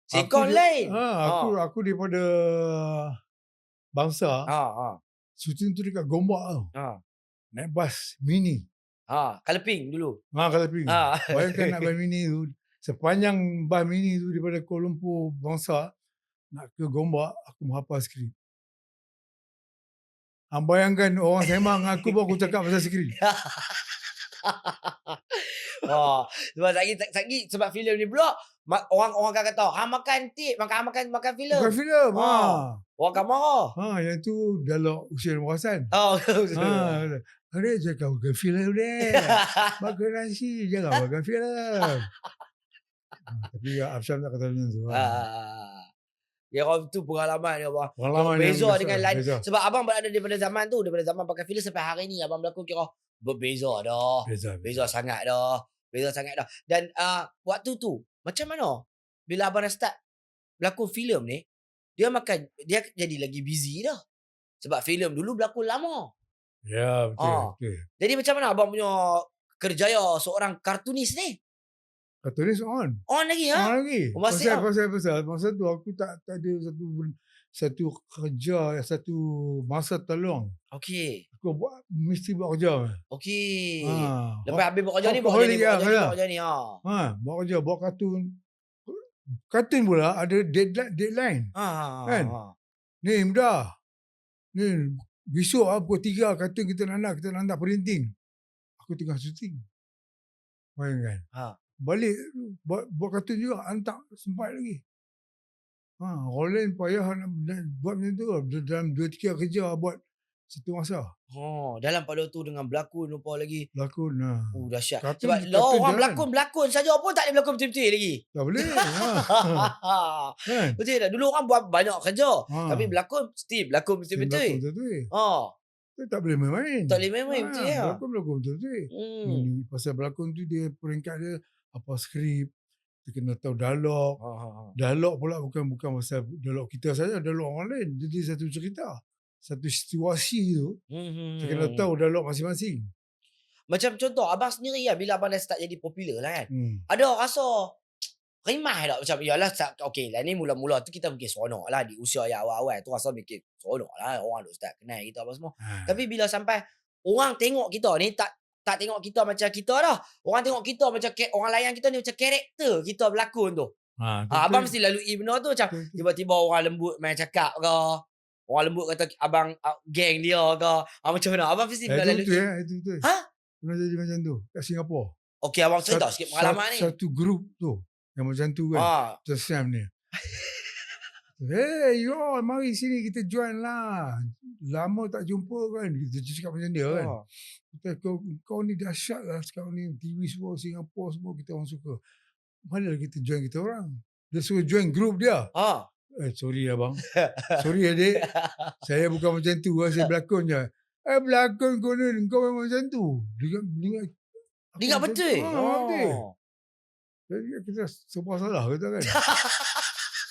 Sikon lain. Aku daripada bangsa. Shooting tu dekat Gombak tau. Naik bas mini. Kaleping dulu. Kaleping. Bayangkan nak bas mini tu. Sepanjang bas mini tu daripada Kuala Lumpur bangsa nak ke Gombak, aku menghafal skrip. Bayangkan orang sembang aku baru aku cakap pasal skrip. Sebab lagi sebab filem ni pula orang akan kata makan filem. Bukan filem. Orang akan marah. Yang tu dialog usia perasan. Adik cakap bukan filem dek. Makan nasi jangan makan filem. Tapi Afsyam tak kata macam tu. Ah. Ya orang tu pengalaman dia abang. Pengalaman yang Beza dengan lain. beza. Sebab abang berada daripada zaman tu, daripada zaman pakai filem sampai hari ni abang berlakon kira berbeza dah. Beza sangat dah. Beza sangat dah. Dan waktu tu macam mana bila abang dah start berlakon filem ni, dia jadi lagi busy dah. Sebab filem dulu berlakon lama. Ya, betul. Jadi macam mana abang punya kerjaya seorang kartunis ni? Kartunis on. On lagi ha? On lagi. Masih Pasal masa tu aku tak ada satu kerja, satu masa terluang. Okey. Aku mesti buat kerja. Okey. Lepas habis buat kerja ni, buat kerja ni. Buat kerja, buat kartun. Kartun pula ada deadline. Kan? Ni mudah. Ni besok pukul 3 kartun kita nak printing. Aku tengah syuting. Bayangkan. Balik buat kartun juga hantar sempat lagi. Orang lain payah nak buat macam tu. Dalam 2-3 kerja buat satu masa. Dalam pada tu dengan berlakon lupa lagi. Berlakon. Dahsyat. Sebab orang berlakon saja pun tak boleh berlakon betul-betul lagi. Tak boleh. Kan? Betul tak? Dulu orang buat banyak kerja. Tapi berlakon mesti berlakon betul-betul. Tak boleh main-main. Tak boleh main-main betul ya. Berlakon betul-betul. Pasal berlakon tu dia peringkat dia apa skrip, kita kena tahu dialog. Dialog pula bukan pasal dialog kita saja, dialog orang lain. Jadi satu cerita, satu situasi tu, kita kena tahu dialog masing-masing. Macam contoh, abang sendiri lah, bila abang dah start jadi popular lah kan, ada rasa rimah tak? Macam, yalah, okey lah ni mula-mula tu kita mungkin seronok lah, di usia yang awal-awal tu rasa mungkin seronok lah, orang dah start kenal kita apa semua. Tapi bila sampai orang tengok kita ni, tak tengok kita macam kita dah. Orang tengok kita macam orang layan kita ni macam karakter kita berlakon tu. Abang mesti lalui benda tu macam tiba-tiba orang lembut main cakap ke. Orang lembut kata abang geng dia ke. Macam mana? Abang mesti lalui. Itu betul. Pernah jadi macam tu kat Singapura. Okey, abang cerita sikit pengalaman ni. Satu grup tu yang macam tu kan. Tersam ni. Hey, you all, mari sini kita join lah. Lama tak jumpa kan. Kita cakap macam dia kan. Kau ni dahsyat lah sekarang ni. TV semua, Singapura semua kita orang suka. Mana kita join kita orang. Dia suruh join grup dia. Sorry abang. Sorry adik. Saya bukan macam tu. Saya berlakon je. Berlakon kau ni. Kau memang macam tu. Dia ingat betul? Jadi kita serba salah kata kan.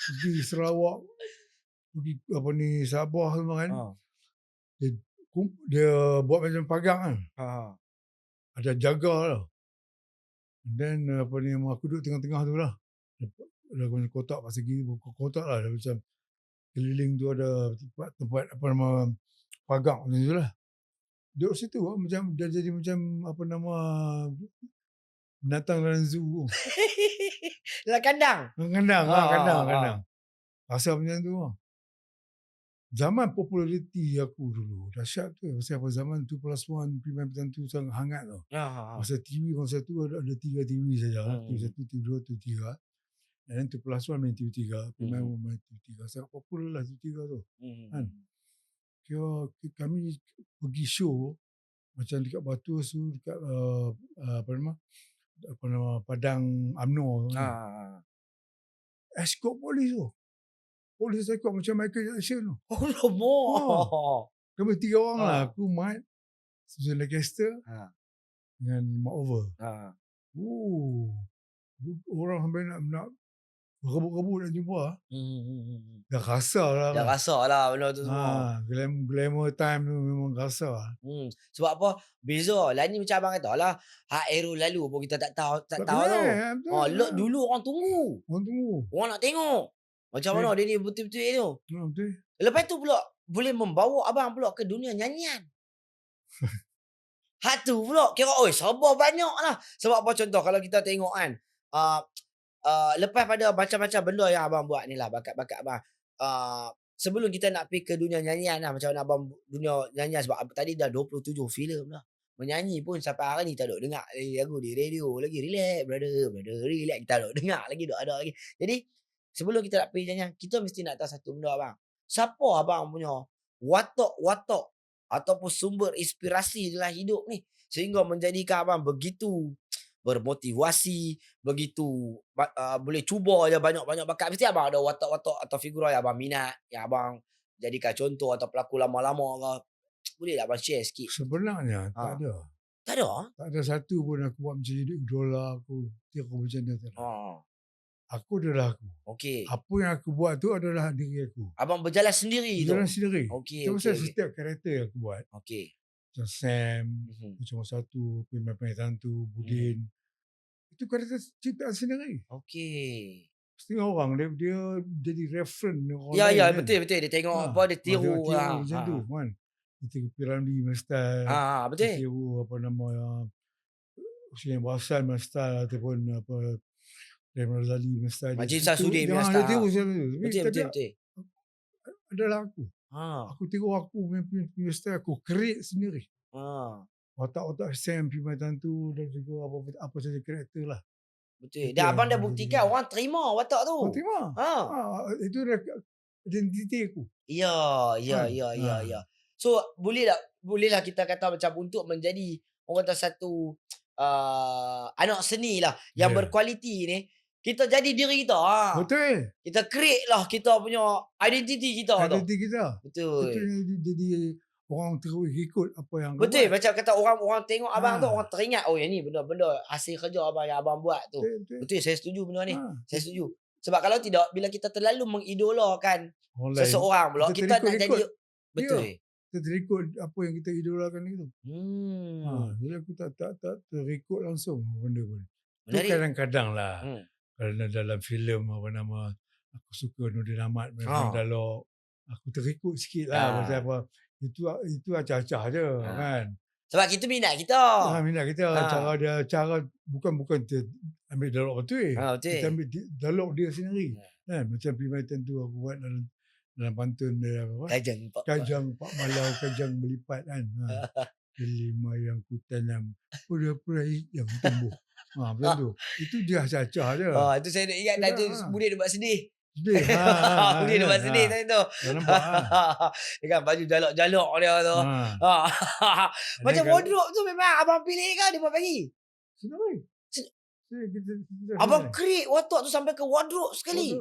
Pergi Sarawak, pergi Sabah semua kan. Dia buat macam pagang kan. Ada jaga lah. Dan aku duduk tengah-tengah tu lah. Ada kotak persegi, kotak lah. Ada macam keliling tu ada tempat pagang macam tu lah. Duduk situ lah, macam dia jadi macam binatang dalam zoo. Dalam kandang? Kandang. Rasa macam tu lah. Zaman populariti aku dulu, dahsyat tu. Pasal zaman 2+1, Priman Petantu sangat hangat tau. Masa TV masa tu ada 3 TV saja. TV1, TV2, TV3. Dan 2+1 main TV3. Priman main TV3. Sangat popular lah TV3 tu. Kan? Kira kami pergi show macam dekat Batu tu, dekat Padang UMNO. Escort polis tu. Polis escort macam Michael Jackson tu. Kami 3 orang lah. Aku, Mat, Susan Lancaster dengan Mark Over. Orang sampai nak rebut-rebut nak jumpa. Dah rasa lah benda tu semua. Glamour time tu memang rasa lah. Sebab apa? Beza. Lain ni macam abang kata lah. Aero lalu pun kita tak tahu tu. Dulu orang tunggu. Orang nak tengok. Macam mana dia ni betul-betul tu. Betul. Lepas tu pula boleh membawa abang pula ke dunia nyanyian. Hak tu pula kira sabar banyak lah. Sebab apa contoh kalau kita tengok kan. Lepas pada macam-macam benda yang abang buat ni lah. Bakat-bakat abang. Sebelum kita nak pergi ke dunia nyanyian lah. Macam mana abang dunia nyanyian. Sebab tadi dah 27 filem lah. Menyanyi pun sampai hari ni kita duk dengar lagu di radio lagi. Relax brother. Relax. Kita duk dengar lagi. Duk ada lagi. Jadi sebelum kita nak pergi nyanyian. Kita mesti nak tahu satu benda abang. Siapa abang punya watak ataupun sumber inspirasi dalam hidup ni sehingga menjadikan abang begitu bermotivasi, begitu boleh cuba je banyak-banyak bakat. Mesti abang ada watak-watak atau figura yang abang minat, yang abang jadikan contoh atau pelakon lama-lama ke. Boleh tak abang share sikit? Sebenarnya Ha. tak ada. Tak ada? Tak ada satu pun aku buat menjadi idola aku. Tiru macam mana tak ada. Ha. Aku adalah aku. Okey. Apa yang aku buat tu adalah diri aku. Abang berjalan sendiri tu. Jalan sendiri. Okey, Itu okey, pasal okey. setiap karakter yang aku buat. Okey. Macam Sam, Mhm. macam satu, Pemain Tantu, Budin. Itu karakter ciptaan sendiri. Okey. Setengah orang dia jadi reference orang Ya, lain ya, kan. betul, betul. Dia tengok apa, dia Tengok tiru. macam tu kan. Dia tiru Piramli punya style. Dia Betul. tiru apa nama Hussein Basan punya style ataupun apa Rahman Razali punya style. Majid Samsudin punya Dia style. tiru macam tu. Tapi Betul, tak betul, ada, betul. adalah aku. Aku tiru aku punya style. Aku create sendiri. Watak-watak Sam, Piramli Tantu dan juga apa saja karakter lah. Betul. Dan abang dah buktikan orang terima watak tu. Kau terima? Itu dah identiti aku. Ya. So bolehlah kita kata macam untuk menjadi orang kata satu anak seni lah yang berkualiti ni, kita jadi diri kita. Betul. Kita create lah kita punya identiti kita tu. Identiti kita. Betul. Itu yang jadi orang terus ikut apa yang kau Betul. buat. Macam kata orang tengok abang tu, orang teringat, oh yang ni benda-benda hasil kerja abang yang abang buat tu. Betul, saya setuju benda ni. Saya setuju. Sebab kalau tidak, bila kita terlalu mengidolakan seseorang pula, kita nak jadi... Betul. Kita terikut apa yang kita idolakan itu. Jadi aku tak terikut langsung benda pun. Itu kadang-kadang lah. Kerana dalam filem apa nama, aku suka Nurdin Ahmad memang dialog. Aku terikut sikit lah pasal apa. Itu acah-acah je kan. Sebab kita minat kita. Minat kita. Cara bukan kita ambil dialog betul. Kita ambil dialog dia sendiri. Kan? Macam Piramli Tantu aku buat dalam pantun dia apa? Kajang Pak Malau, kajang berlipat kan. Delima yang ku tanam, pura-pura yang tumbuh. Macam tu. Itu dia acah-acah je. Itu saya nak ingat tadi Budin dia buat sedih. Sedih. Budin dia buat sedih tadi tu. Nampak Dia kan baju jalok-jalok dia tu. Macam wardrobe tu memang abang pilih ke dia buat bagi? Sendiri. Abang create watak tu sampai ke wardrobe sekali.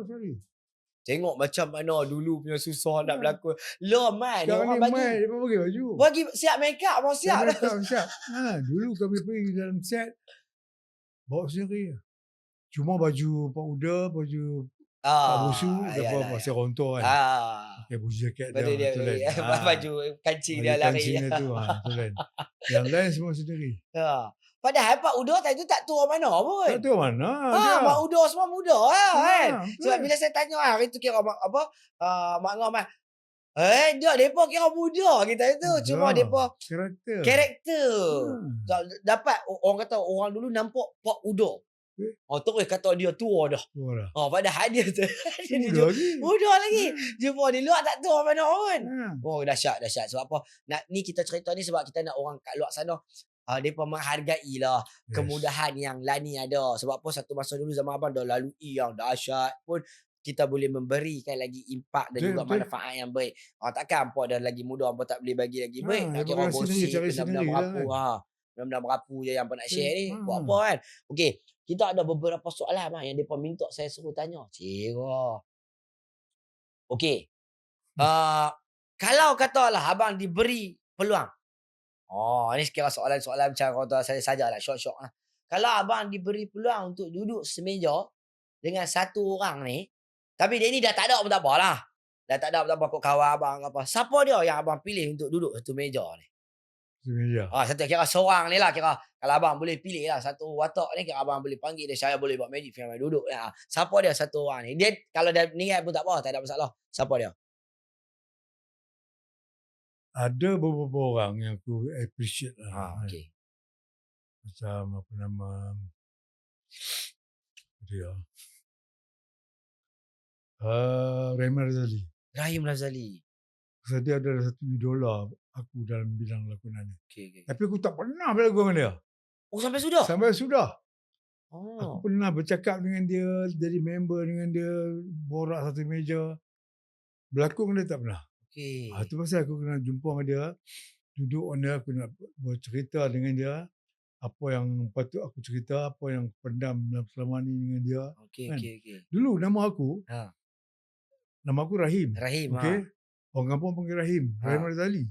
Tengok macam mana dulu punya susah nak berlakon. Man. Sekarang ni man, dia bagi baju. Bagi siap make up, abang siap. Siap. Dulu kami pergi dalam set, bawa sendiri. Cuma baju Pak Uda, baju Pak Busu, dapat pasal rontor kan. Pakai baju jaket dia. Baju kancing dia lari. Kancing dia tu. Yang lain semua sendiri. Padahal Pak Uda tadi tu tak tua mana pun. Tak tua mana. Mak Uda semua muda lah kan. Sebab bila saya tanya hari tu kira apa Mak Ngam dia depa kira muda kita itu. Cuma depa karakter. Dapat orang kata orang dulu nampak Pak Uda. Terus kata dia tua dah. Padahal dia muda lagi. Jumpa di luar tak tua mana pun. Dahsyat. Sebab apa? Ni kita cerita ni sebab kita nak orang kat luar sana mereka menghargai lah kemudahan yang Lani ada. Sebab apa satu masa dulu zaman abang dah lalui yang dahsyat pun kita boleh memberikan lagi impak dan juga manfaat yang baik. Takkan hampa dah lagi muda hampa tak boleh bagi lagi baik. Nak kira gosip benda-benda merapu. Benda-benda merapu je yang hampa nak share ni. Buat apa kan? Okey, kita ada beberapa soalan yang mereka minta saya suruh tanya. Cira. Okey. Kalau katalah abang diberi peluang. Ni kira soalan-soalan macam kata saya sajalah syok-syok lah. Kalau abang diberi peluang untuk duduk semeja dengan satu orang ni, tapi dia ni dah tak ada pun tak apalah. Dah tak ada pun tak apa kau kawan abang apa. Siapa dia yang abang pilih untuk duduk satu meja ni? Meja. Satu kira seorang ni lah kira. Kalau abang boleh pilih lah satu watak ni kira abang boleh panggil dia, saya boleh buat magic film duduk. Siapa dia satu orang ni? Dia kalau dah niat pun tak apa, tak ada masalah. Siapa dia? Ada beberapa orang yang aku appreciate lah. Okey. Macam apa nama dia. Rahman Razali. Rahim Razali. Sebab dia adalah satu idola aku dalam bidang lakonan ni. Okay. Tapi aku tak pernah berlakon dengan dia. Sampai sudah? Sampai sudah. Aku pernah bercakap dengan dia, jadi member dengan dia, borak satu meja. Berlakon dengan dia tak pernah. Itu pasal aku kena jumpa dengan dia. duduk on dia, aku nak bercerita dengan dia. Apa yang patut aku cerita, apa yang pendam selama ni dengan dia. Okey, Kan? okey, okey. Dulu nama aku Rahim. Rahim, Okey. Orang kampung panggil Rahim. Rahim Razali.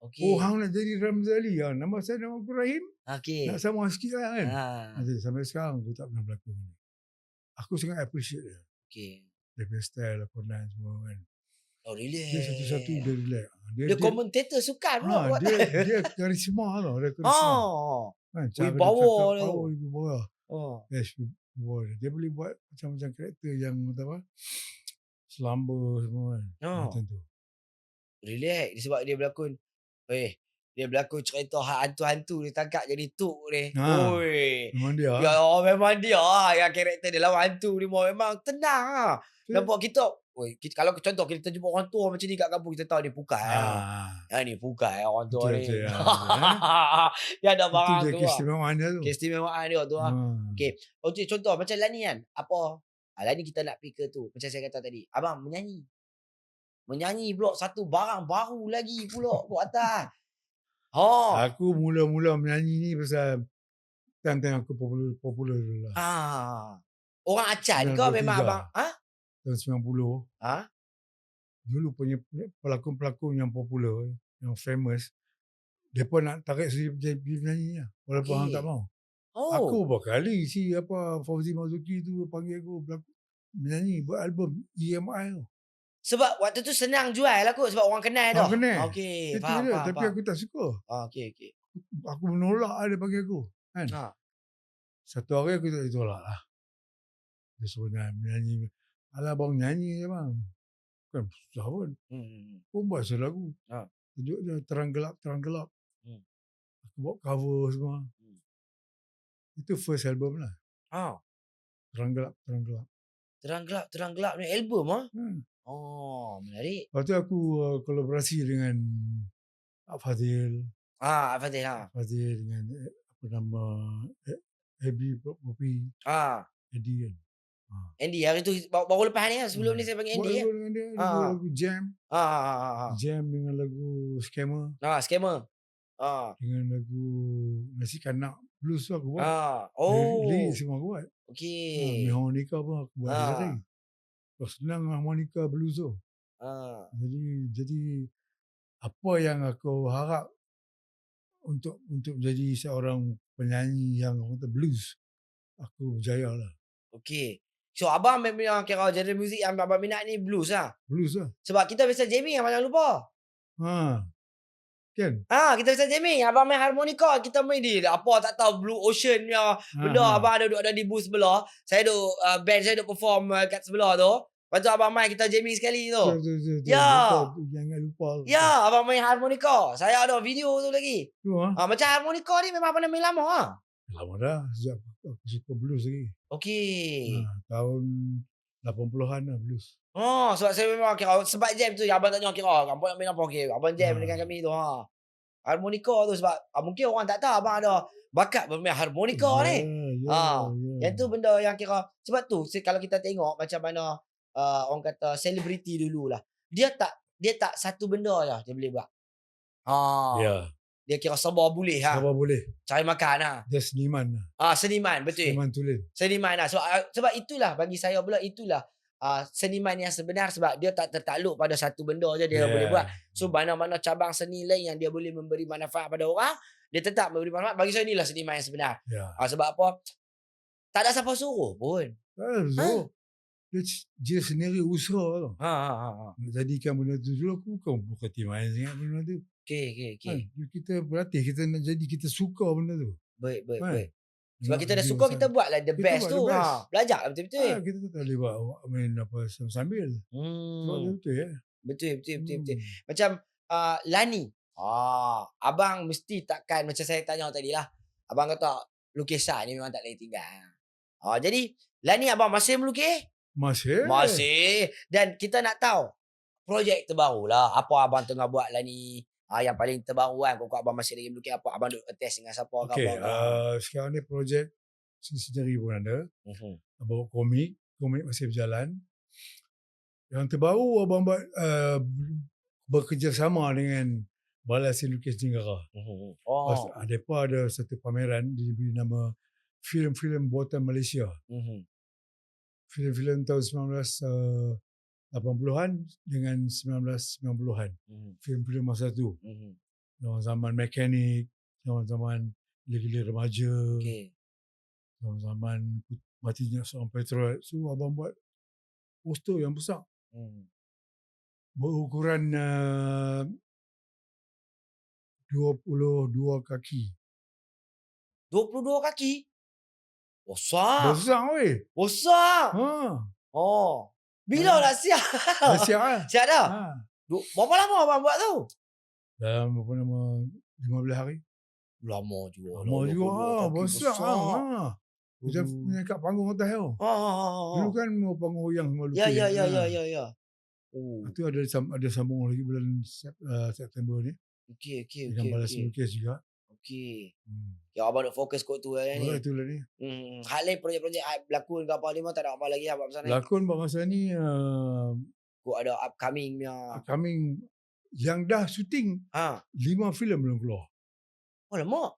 Okey. Oh, hang nak jadi Rahim Razali. Nama aku Rahim. Okey. Nak sama sikit lah kan. Ha. Sampai sekarang aku tak pernah berlakon ni. Aku sangat appreciate dia. Okey. Dia punya style, lakonan semua kan. Oh, relax. Dia satu-satu dia relax. Dia komentator sukan pula. Dia karisma tau. Dia karisma. Kan, cara dia wibawa cakap, tu. power, wibawa. Yes. Yes, wibawa. Dia boleh buat macam-macam karakter yang apa, selamba semua kan. Macam tu. Relax. Sebab dia berlakon. Dia berlakon cerita hantu-hantu dia tangkap jadi tuk ni. Memang dia. Memang dia yang karakter dia lawan hantu ni memang tenang . Nampak kita, kalau contoh kita jumpa orang tua macam ni kat kampung, kita tahu dia pukai. Ni pukai orang tua ni. Dia ada barang tu. Itu keistimewaan dia tu. Keistimewaan dia tu. Okey, contoh macam Lani kan. Apa? Lani kita nak pergi ke tu. Macam saya kata tadi. Abang menyanyi. Menyanyi pula satu barang baru lagi pula kat atas. Aku mula-mula menyanyi ni pasal time aku popular dulu lah. Orang Acan ke memang abang? Tahun 90. Dulu punya pelakon-pelakon yang popular, yang famous, mereka nak tarik saya pergi menyanyi lah. Walaupun orang tak mau. Aku berkali Fauzi Mazuki tu panggil aku menyanyi, buat album EMI tu. Sebab waktu tu senang jual lah kot. Sebab orang kenal dah. Okey, faham. Tapi aku tak suka. Okey. Aku menolak dia panggil aku. Kan? Satu hari aku tak ditolak lah. Dia suruh menyanyi. Alah bang, nyanyi je bang. Kan susah pun. Pun buat lagu. Tajuk dia Terang Gelap. Aku buat cover semua. Itu first album lah. Terang Gelap ni album menarik. Lepas tu aku kolaborasi dengan Fazil. Fazil dengan apa nama Abby Poppy. Eddie kan. Andy hari tu baru lepas ni sebelum ni saya panggil Andy ya. Dengan dia lagu Jam. Jam dengan lagu Scammer. Scammer. Dengan lagu Nasi Kanak Blues tu aku buat. Lirik semua aku buat. Okey. Harmonika pun aku buat sekali. Senang harmonika blues tu. Jadi apa yang aku harap untuk jadi seorang penyanyi yang blues, aku berjaya lah. Okey. So abang memang kira genre muzik yang abang minat ni blues lah. Blues lah. Sebab kita biasa jamming abang jangan lupa. Kan? Kita biasa jamming. Abang main harmonika, kita main di apa tak tahu Blue Ocean punya benda. Abang ada di booth sebelah. Saya duk band saya duk perform kat sebelah tu. Lepas tu abang main, kita jamming sekali tu. Jangan lupa. Ya, abang main harmonika. Saya ada video tu lagi. Macam harmonika ni memang pernah main lama. Lama dah. Sejak aku suka blues lagi. Okey. Tahun 80-an lah blues. Sebab saya memang kira sebab jam tu abang tanya kira kampung nak main apa abang jam dengan kami tu. Harmonika tu sebab mungkin orang tak tahu abang ada bakat bermain harmonika ni. Yang tu benda yang kira sebab tu kalau kita tengok macam mana orang kata selebriti dululah. Dia tak satu benda je dia boleh buat. Dia kira serba boleh Serba boleh. Cari makan Dia seniman lah. Seniman betul. Seniman tulen. Seniman lah. Sebab itulah bagi saya pula itulah seniman yang sebenar sebab dia tak tertakluk pada satu benda je dia boleh buat. So mana-mana cabang seni lain yang dia boleh memberi manfaat pada orang, dia tetap memberi manfaat. Bagi saya inilah seniman yang sebenar. Sebab apa? Tak ada siapa suruh pun. Tak ada suruh. Dia sendiri usaha tau. Jadikan benda tu dulu aku bukan timai sangat benda tu. Okey. Kita berlatih, kita nak jadi, kita suka benda tu. Baik. Sebab kita dah suka, kita buatlah the best tu. Belajar lah betul-betul. Kita tak boleh buat main apa sambil. Sebab betul ya. Betul. Macam Lani. Abang mesti takkan macam saya tanya tadi lah. Abang kata lukisan ni memang tak boleh tinggal. Jadi Lani abang masih melukis? Masih. Dan kita nak tahu projek terbaru lah. Apa abang tengah buat lah ni? Yang paling terbaru kan. Kau abang masih lagi melukis apa? Abang duk attest dengan siapa? Sekarang ni projek sendiri pun ada. Abang komik masih berjalan. Yang terbaru abang buat bekerjasama dengan Balai Lukis Negara. Oh. Mereka ada satu pameran diberi nama filem-filem buatan Malaysia. Filem-filem tahun 1980-an dengan 1990-an. Filem-filem masa tu. Zaman mekanik, zaman gila-gila remaja, zaman matinya seorang petrol. So abang buat poster yang besar. Berukuran 22 kaki. 22 kaki? Besar. Besar weh. Besar. Oh. Bila nak siap? Dah siap lah. Siap dah? Berapa lama abang buat tu? Dalam 15 hari. Lama juga. Lama juga. Besar. Macam punya kat panggung atas tu. Dulu kan panggung yang semua lukis. Ya. Itu ada sambung lagi bulan September ni. Okey. Dengan Balai Lukis juga. Okey. Ya, abang nak fokus kot tu ni. Itulah ni. Hal lain projek-projek berlakon ke apa lima tak ada apa lagi abang pasal ni? Lakon buat masa ni Kok ada upcoming punya. Upcoming yang dah syuting 5 filem belum keluar. Oh lama.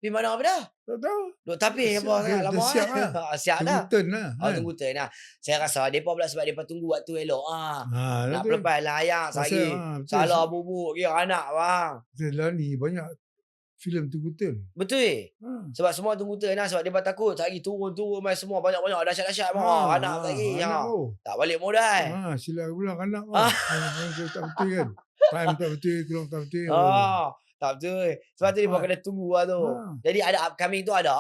Di mana apa dah? Tak tahu. Duk tapis apa sangat lama. Siap lah. Siap dah. Tunggu turn lah. Tunggu turn lah. Saya rasa depa pula sebab depa tunggu waktu elok nak lepas layak sehari. Salah bubuk kira anak bang. Setelah ni banyak filem tunggu turn. Betul. Sebab semua tunggu turn lah sebab depa takut sehari turun mai semua banyak-banyak dahsyat-dahsyat bang. Anak lagi. Tak balik modal. Sila pulang anak bang. Tak betul kan. Time tak betul, kurang tak betul. Tak betul. Sebab tu dia kena tunggu lah tu. Jadi ada upcoming tu ada.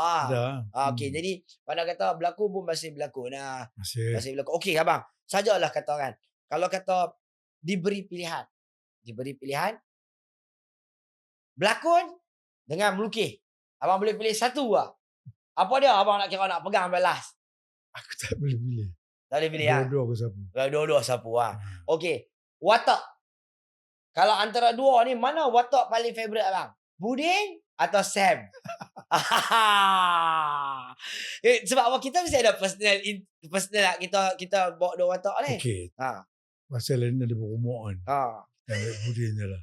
Okey, jadi pada kata berlakon pun masih berlakon lah. Masih berlakon. Okey abang, sajalah kata kan. Kalau kata diberi pilihan berlakon dengan melukis. Abang boleh pilih satu lah. Apa dia abang nak kira nak pegang sampai last? Aku tak boleh pilih. Tak boleh pilih Dua-dua aku sapu. Dua-dua sapu lah. Okey, watak. Kalau antara dua ni, mana watak paling favourite abang? Budin atau Sam? Sebab apa kita mesti ada personal kita bawa dua watak ni. Okey. Pasal lain ada berumur kan. Kita ambil Budin je lah.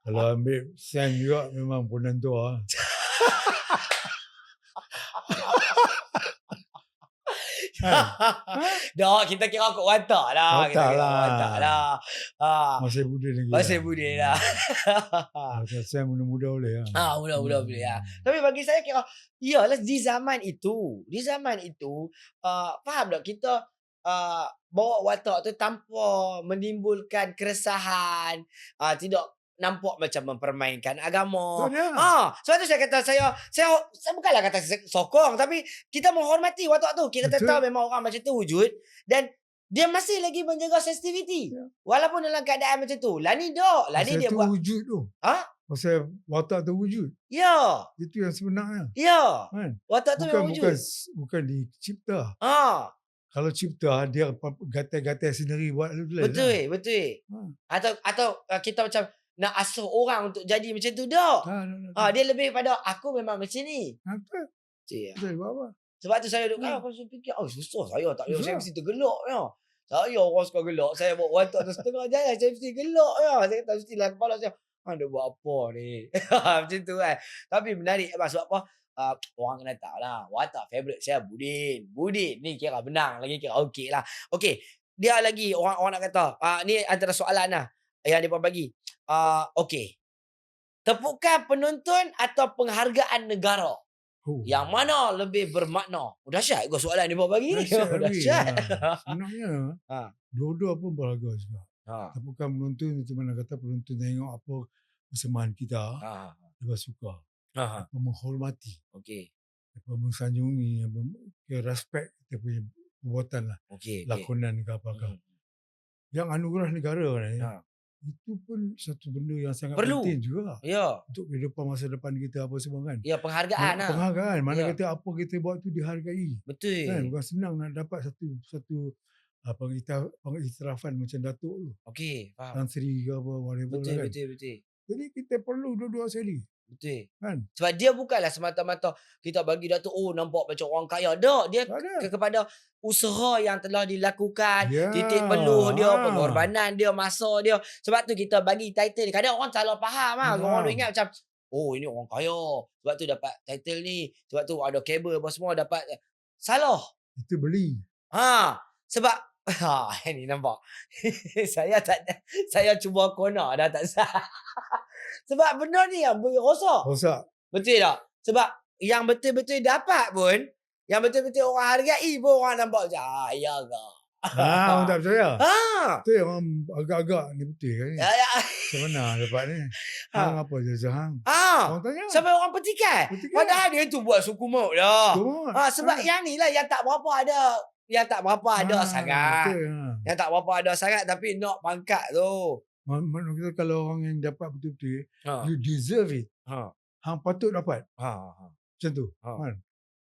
Kalau ambil Sam juga memang penentu lah. Dah, kita kira kot watak lah. Watak lah. Masih Budin lagi. Masih Budin lah. Saya muda-muda boleh lah. Muda-muda boleh lah. Tapi bagi saya kira, iyalah di zaman itu, faham tak kita bawa watak tu tanpa menimbulkan keresahan, tidak nampak macam mempermainkan agama. Sebab tu saya kata saya bukanlah kata sokong, tapi kita menghormati watak tu. Kita tahu memang orang macam tu wujud dan dia masih lagi menjaga sensitivity. Walaupun dalam keadaan macam tu. Lani dia buat wujud tu. Pasal watak tu wujud. Ya. Itu yang sebenarnya. Ya. Kan? Watak tu memang wujud. Bukan dicipta. Kalau cipta dia gatai-gatai sendiri buat. Betul. Atau kita macam nak asuh orang untuk jadi macam tu dah. Dia lebih pada aku memang macam ni. Apa? Sebab tu saya duduk aku fikir susah saya tak saya mesti tergelak ya. Saya orang suka gelak. Saya buat watak tu setengah jalan saya mesti gelak ya. Saya tak mestilah kepala saya dia buat apa ni. Macam tu kan. Tapi menarik sebab apa? Orang kena tahu lah. Watak favourite saya Budin ni kira benang lagi kira okey lah. Okey. Dia lagi orang nak kata ni antara soalan lah yang dia bagi. Okey. Tepukan penonton atau penghargaan negara? Yang mana lebih bermakna? Dahsyat ke soalan dia bagi ni? Dahsyat. Sebenarnya dua-dua pun berharga juga. Tepukan penonton itu mana kata penonton tengok apa persembahan kita. Dia suka. Apa menghormati. Okey. Apa mensanjungi, respect kita punya perbuatan lah. Lakonan ke apa-apa. Yang anugerah negara ni itu pun satu benda yang sangat penting juga. Untuk kehidupan masa depan kita apa semua kan. Ya, penghargaan lah. Penghargaan. Mana kata apa kita buat tu dihargai. Betul. Kan? Bukan senang nak dapat satu pengiktirafan macam Datuk tu. Okey, faham. Tan Sri ke apa, whatever betul, kan. Betul. Jadi kita perlu dua-dua sekali. Betul. Kan? Sebab dia bukanlah semata-mata kita bagi dia tu, nampak macam orang kaya. Tak, dia Tak ada. kepada usaha yang telah dilakukan, Ya. titik peluh dia, pengorbanan dia, masa dia. Sebab tu kita bagi title ni. Kadang orang salah faham lah. Orang duk ingat macam, ini orang kaya. Sebab tu dapat title ni. Sebab tu ada kabel apa semua dapat. Salah. Itu beli. Sebab ni nampak. saya cuba corner dah tak sah. Sebab benda ni yang rosak. Rosak. Betul tak? Sebab yang betul-betul dapat pun, yang betul-betul orang hargai pun orang nampak macam, ya ke? Orang tak percaya. Itu yang orang agak-agak ni betul kan ni. Macam mana dapat ni? Hang apa je hang? Orang tanya. Sampai orang petikai. Padahal dia tu buat suku maut dah. Sebab yang ni lah yang tak berapa ada. Yang tak berapa ada sangat. Yang tak berapa ada sangat tapi nak pangkat tu. Mana kita kalau orang yang dapat betul-betul, you deserve it. Hang patut dapat. Macam tu. Kan?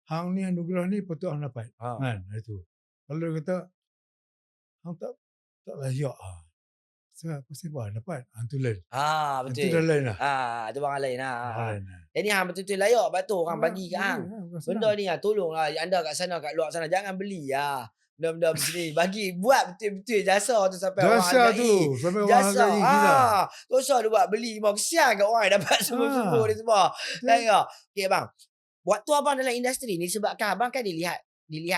Hang ni anugerah ni patut hang dapat. Kan? Itu. Kalau dia kata hang tak layak. Pasal apa dapat? Hang tu lain. Betul. Itu dah lain lah. Itu barang lain lah. Jadi hang betul-betul layak. Lepas tu orang bagi kat hang. Benda ni tolonglah anda kat sana, kat luar sana. Jangan beli lah. Benda-benda macam ni. Bagi, buat betul-betul jasa tu sampai orang hargai. Jasa tu. Sampai orang hargai kita. Dosa dia buat beli. Mau kesian kat orang yang dapat semua-semua ni semua. Tengok. Okay bang. Waktu abang dalam industri ni sebabkan abang kan dilihat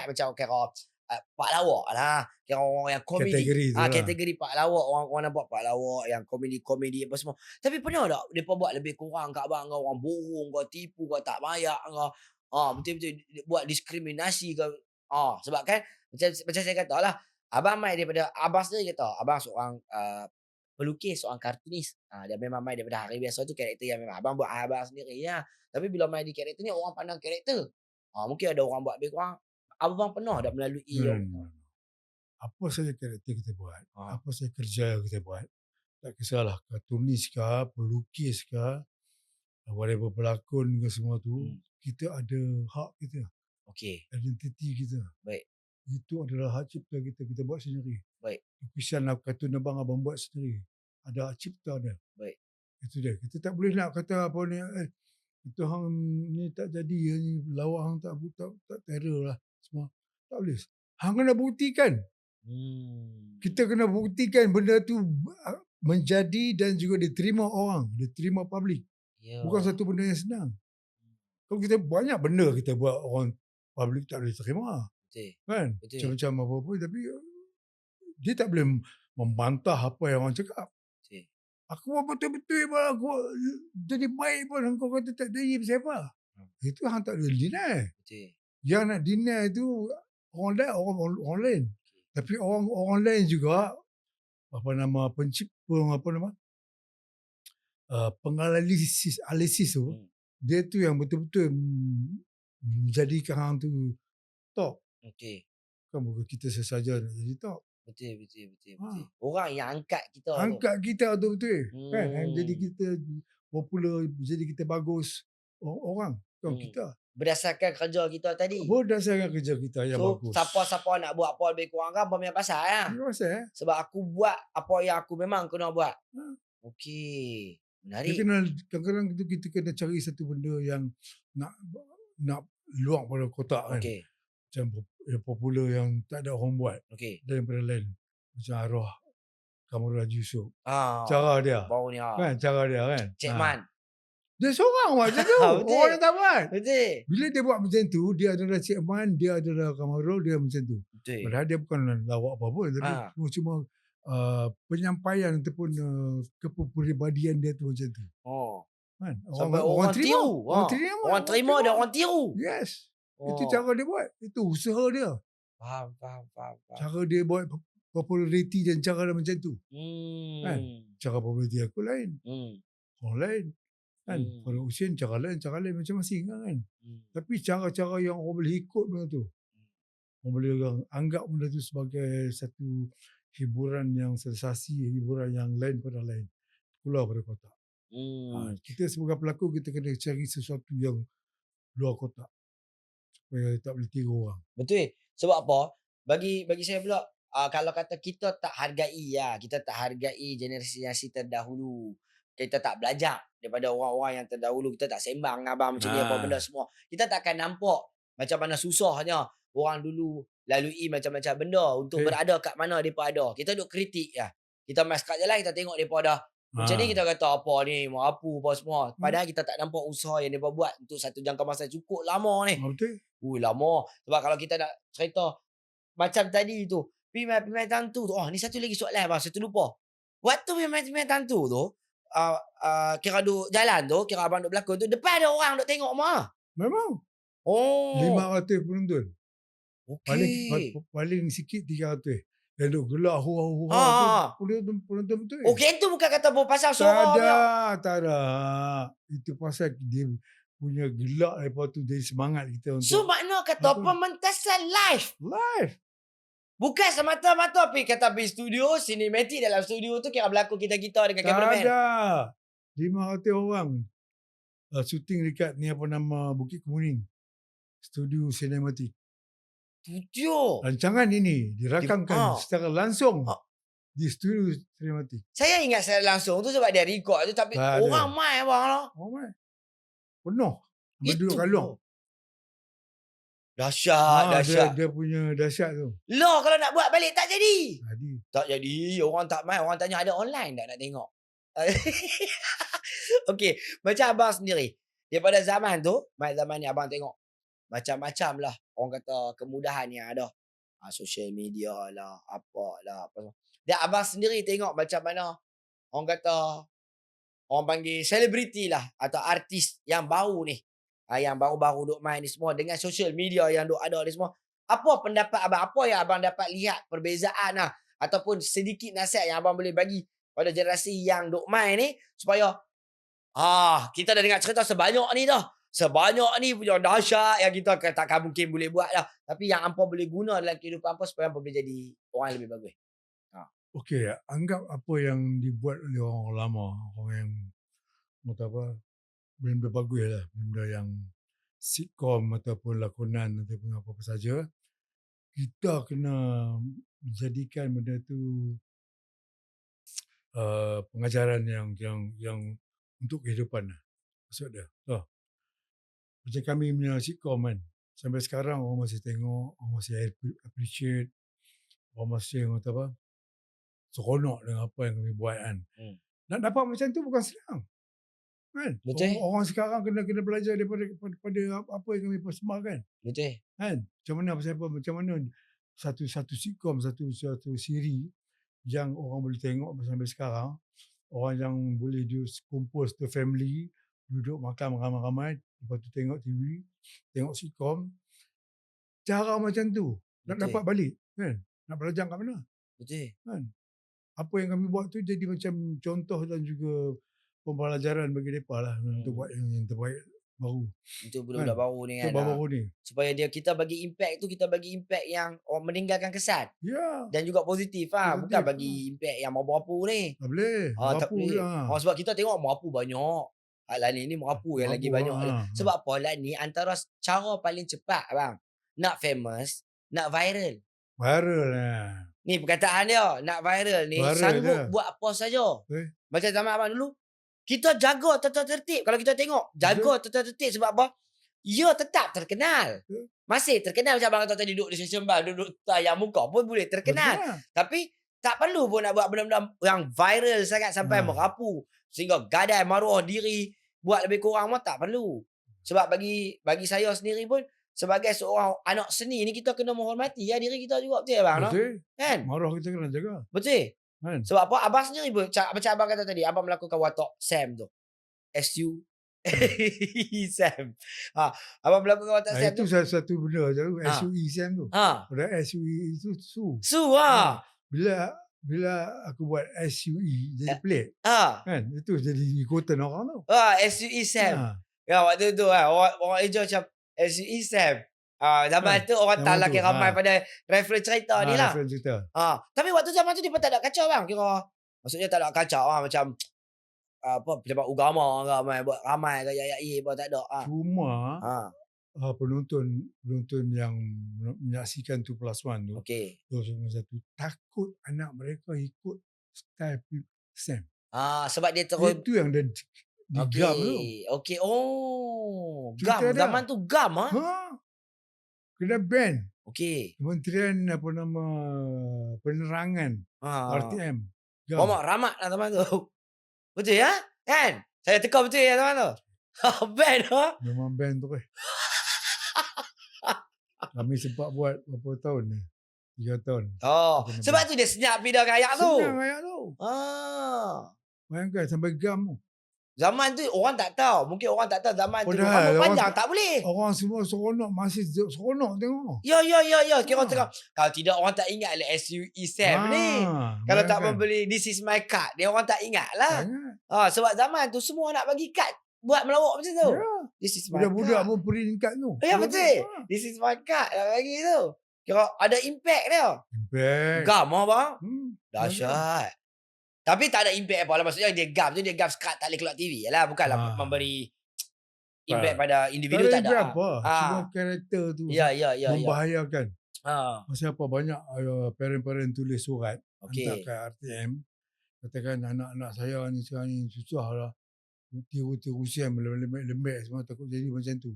macam kira pak lawak lah. Kira orang yang komedi. Kategori pak lawak. Orang nampak pak lawak yang komedi-komedi apa semua. Tapi pernah tak mereka buat lebih kurang kat abang ke orang borong ke tipu ke tak bayar ke. Betul-betul buat diskriminasi ke. Sebab kan macam saya kata lah. Abang main daripada abang sendiri kata. Abang seorang pelukis, seorang kartunis. Dia memang main daripada hari biasa tu karakter yang memang abang buat abang sendiri ya. Tapi bila main di karakter ni orang pandang karakter. Mungkin ada orang buat lebih kurang. Abang pernah tak melalui apa saja karakter kita buat, apa saja kerja yang kita buat, tak kisahlah kartunis ke, pelukis ke, whatever pelakon ke semua tu, kita ada hak kita. Identiti kita. Baik. Itu adalah hak cipta kita. Kita buat sendiri. Baik. Lukisan kartun abang buat sendiri. Ada hak cipta dia. Baik. Itu dia. Kita tak boleh nak kata apa ni, itu hang ni tak jadi, ni lawak hang tak terror lah. Semua. Tak boleh. Hang kena buktikan. Kita kena buktikan benda tu menjadi dan juga diterima orang. Diterima publik. Bukan satu benda yang senang. Kalau kita banyak benda kita buat orang publik tak boleh terima. Kan? Macam-macam apa-apa. Tapi dia tak boleh membantah apa yang orang cakap. Aku buat betul-betul pun aku jadi baik pun engkau kata tak jadi siapa. Itu hang tak boleh deny. Yang nak deny itu orang lain. Tapi orang lain juga penganalisis tu dia tu yang betul-betul menjadikan hang tu top. Kan bukan kita sesaja nak jadi top. Betul. Orang yang angkat kita tu betul. Kan? Jadi kita popular, jadi kita bagus. Orang kan kita. Berdasarkan kerja kita tadi. Berdasarkan kerja kita yang bagus. Siapa-siapa nak buat apa lebih kurang kan apa punya pasal ya. Sebab aku buat apa yang aku memang kena buat. Okey. Menarik. Kadang-kadang kita kena cari satu benda yang nak luar pada kotak kan. Macam yang popular yang tak ada orang buat. Daripada lain. Macam arwah Kamarul Haji Yusof. Cara dia. Bau ni. Kan cara dia kan. Cik Man. Dia seorang buat macam tu. Orang yang tak buat. Betul. Bila dia buat macam tu, dia adalah Cik Man, dia adalah Kamarul, dia macam tu. Betul. Padahal dia bukan lawak apa-apa. Tapi cuma penyampaian ataupun kepribadian dia tu macam tu. Kan? Orang tiru. Orang terima dan orang tiru. Yes. Itu cara dia buat. Itu usaha dia. Faham. Cara dia buat populariti dan cara dia macam tu. Kan? Cara populariti aku lain. Orang lain. Kan? Pada Husin cara lain masing-masing kan. Tapi cara-cara yang orang boleh ikut benda tu. Orang boleh anggap benda tu sebagai satu hiburan yang sensasi, hiburan yang lain pada lain. Keluar pada kotak. Kita sebagai pelakon kita kena cari sesuatu yang luar kotak. Supaya tak boleh tiru orang. Betul. Sebab apa? Bagi saya pula, kalau kata kita tak hargai generasi terdahulu. kita tak belajar daripada orang-orang yang terdahulu. Kita tak sembang dengan abang macam ni apa benda semua. Kita takkan nampak macam mana susahnya orang dulu lalui macam-macam benda untuk berada kat mana mereka ada. Kita duk kritik lah. Kita mas kat jalan, kita tengok mereka dah macam ni, kita kata apa ni, merapu apa semua. Padahal kita tak nampak usaha yang mereka buat untuk satu jangka masa cukup lama ni. Betul. Lama. Sebab kalau kita nak cerita macam tadi tu, Pimai Tantu tu. Oh, ni satu lagi soalan abang, saya terlupa. Waktu Pimai Tantu tu, kira duk jalan tu, kira abang duk berlakon tu, depan ada orang duk tengok mah. Memang. Oh. 500 penonton. Okey. Paling sikit 300. Dan duk gelak hurrah-hurrah tu. Penonton betul. Okey, itu bukan kata pasal Tak suara. tak ada. Itu pasal dia punya gelak lepas tu jadi semangat kita untuk. So makna kata pementasan live. Live. Bukan semata-mata pergi studio, sinematik dalam studio tu kira berlakon kita-kita dengan kameraman. Tak ada. 500 orang. Shooting dekat ni apa nama Bukit Kemuning. Studio sinematik. Studio. Rancangan ini dirakamkan secara langsung di studio sinematik. Saya ingat saya langsung tu sebab dia record tu, tapi orang mai abang lah. Orang mai. Penuh. Duduk kat luar. Dahsyat. Dia punya dahsyat tu. Loh, kalau nak buat balik tak jadi. Tak jadi. jadi. Orang tak mai. Orang tanya ada online tak nak tengok. Okey. Macam abang sendiri. Daripada zaman tu, zaman ni abang tengok macam-macam lah. Orang kata kemudahan yang ada. Social media lah. Apa. Dan abang sendiri tengok macam mana orang kata, orang panggil selebriti lah. Atau artis yang baru ni. Yang baru-baru duk main ni semua. Dengan social media yang duk ada ni semua. Apa pendapat abang? Apa yang abang dapat lihat perbezaan lah. Ataupun sedikit nasihat yang abang boleh bagi pada generasi yang duk main ni. Supaya kita dah dengar cerita sebanyak ni dah. Sebanyak ni punya dahsyat yang kita takkan mungkin boleh buat lah. Tapi yang hampa boleh guna dalam kehidupan hampa supaya hampa boleh jadi orang yang lebih bagus. Okey, anggap apa yang dibuat oleh orang lama. Orang yang benda bagus lah. Benda yang sitcom ataupun lakonan ataupun apa-apa saja. Kita kena menjadikan benda tu pengajaran yang untuk kehidupan lah. Maksud dia. Macam kami punya sitcom kan. Sampai sekarang orang masih tengok, orang masih appreciate, orang masih seronok dengan apa yang kami buat kan. Nak dapat macam tu bukan senang. Kan? Betul. Orang sekarang kena belajar daripada apa yang kami persembahkan. Betul. Kan? Macam mana satu sitcom, satu siri yang orang boleh tengok sampai sekarang. Orang yang boleh kumpul satu family, duduk makan ramai-ramai, lepas tu tengok TV, tengok sitcom. Cara macam tu nak dapat balik kan? Nak belajar kat mana? Betul. Kan? Apa yang kami buat tu jadi macam contoh dan juga pembelajaran bagi mereka lah untuk buat yang terbaik baru. Untuk budak-budak baru ni kan. Baru ni. Supaya kita bagi impact tu, kita bagi impact yang meninggalkan kesan. Ya. Dan juga positif. Bukan bagi impact yang merapu ni. Tak boleh. Tak boleh. Sebab kita tengok merapu banyak. Lani ni merapu yang lagi banyak. Sebab apa? Lani antara cara paling cepat bang. Nak famous, nak viral. Viral lah. Ni perkataan dia. Nak viral ni sanggup buat apa saja. Macam zaman abang dulu. Kita jaga tata tertib. Kalau kita tengok, jaga tata tertib sebab apa? Ya tetap terkenal. Masih terkenal macam abang kata tadi duduk di stesen bang, duduk tayang muka pun boleh terkenal. Tapi tak perlu pun nak buat benda-benda yang viral sangat sampai merapu. Sehingga gadai maruah diri, buat lebih kurang pun tak perlu. Sebab bagi saya sendiri pun, sebagai seorang anak seni ni kita kena menghormati diri kita juga, betul bang? Betul. Kan? Maruah kita kena jaga. Betul. Kan? Sebab apa? Abang sendiri pun, macam abang kata tadi, abang melakukan watak Sam tu. SU Sam. Abang melakukan watak Sam tu. Itu satu benda tu, SUE Sam tu. Pada SUE itu Su. Bila aku buat SUE jadi pelik. Kan? Itu jadi ikutan orang tu. SUE Sam. Ya, waktu tu orang hijau macam SUE Sam. Zaman tu orang tak lagi ramai pada reference cerita ni lah. Tapi waktu zaman tu dia pun tak ada kacau bang. Kira maksudnya tak ada kacau macam pejabat agama ramai gaya-gaya apa tak ada. Cuma penonton yang menyaksikan tu plus one tu. Okey. Satu takut anak mereka ikut style Sam. Sebab dia terus Itu yang dia digam tu. Okey. Oh, Cerita gam. dia. Zaman tu gam Kena ban. Okey. Kementerian Penerangan RTM. Gam. Mamak ramak lah zaman tu. Betul ya? Kan? Saya teka betul ya zaman tu. Ban Memang ban tu Kami sempat buat berapa tahun ni? 3 tahun. Sebab tu dia senyap video kayak tu. Senang ayat tu. Bayangkan sampai gam tu. Zaman tu orang tak tahu. Mungkin orang tak tahu zaman tu. Padahal Rambut panjang tak boleh. Orang semua seronok. Masih seronok tengok. Ya. Kira tengok. Kalau tidak orang tak ingat lah SUE Sam ni. Kalau tak membeli This Is My Card. Dia orang tak ingat lah. Sebab zaman tu semua nak bagi kad. Buat melawak macam tu. Ya. This Is My Card. Budak-budak pun print kad tu. Ya betul. This Is My Card nak bagi tu. Kira ada impact dia. Impact. Gam bang. Dahsyat. Tapi tak ada impact apa lah. Maksudnya dia gam tu. Dia gam sekat tak boleh keluar TV. Yalah, bukanlah memberi impact pada individu. Tak ada. Apa. Semua karakter tu Ya. membahayakan. Pasal apa banyak parent-parent tulis surat. Hantar ke RTM. Katakan anak-anak saya ni sekarang ni susah lah. Tiru-tiru Sam lembek-lembek semua takut jadi macam tu.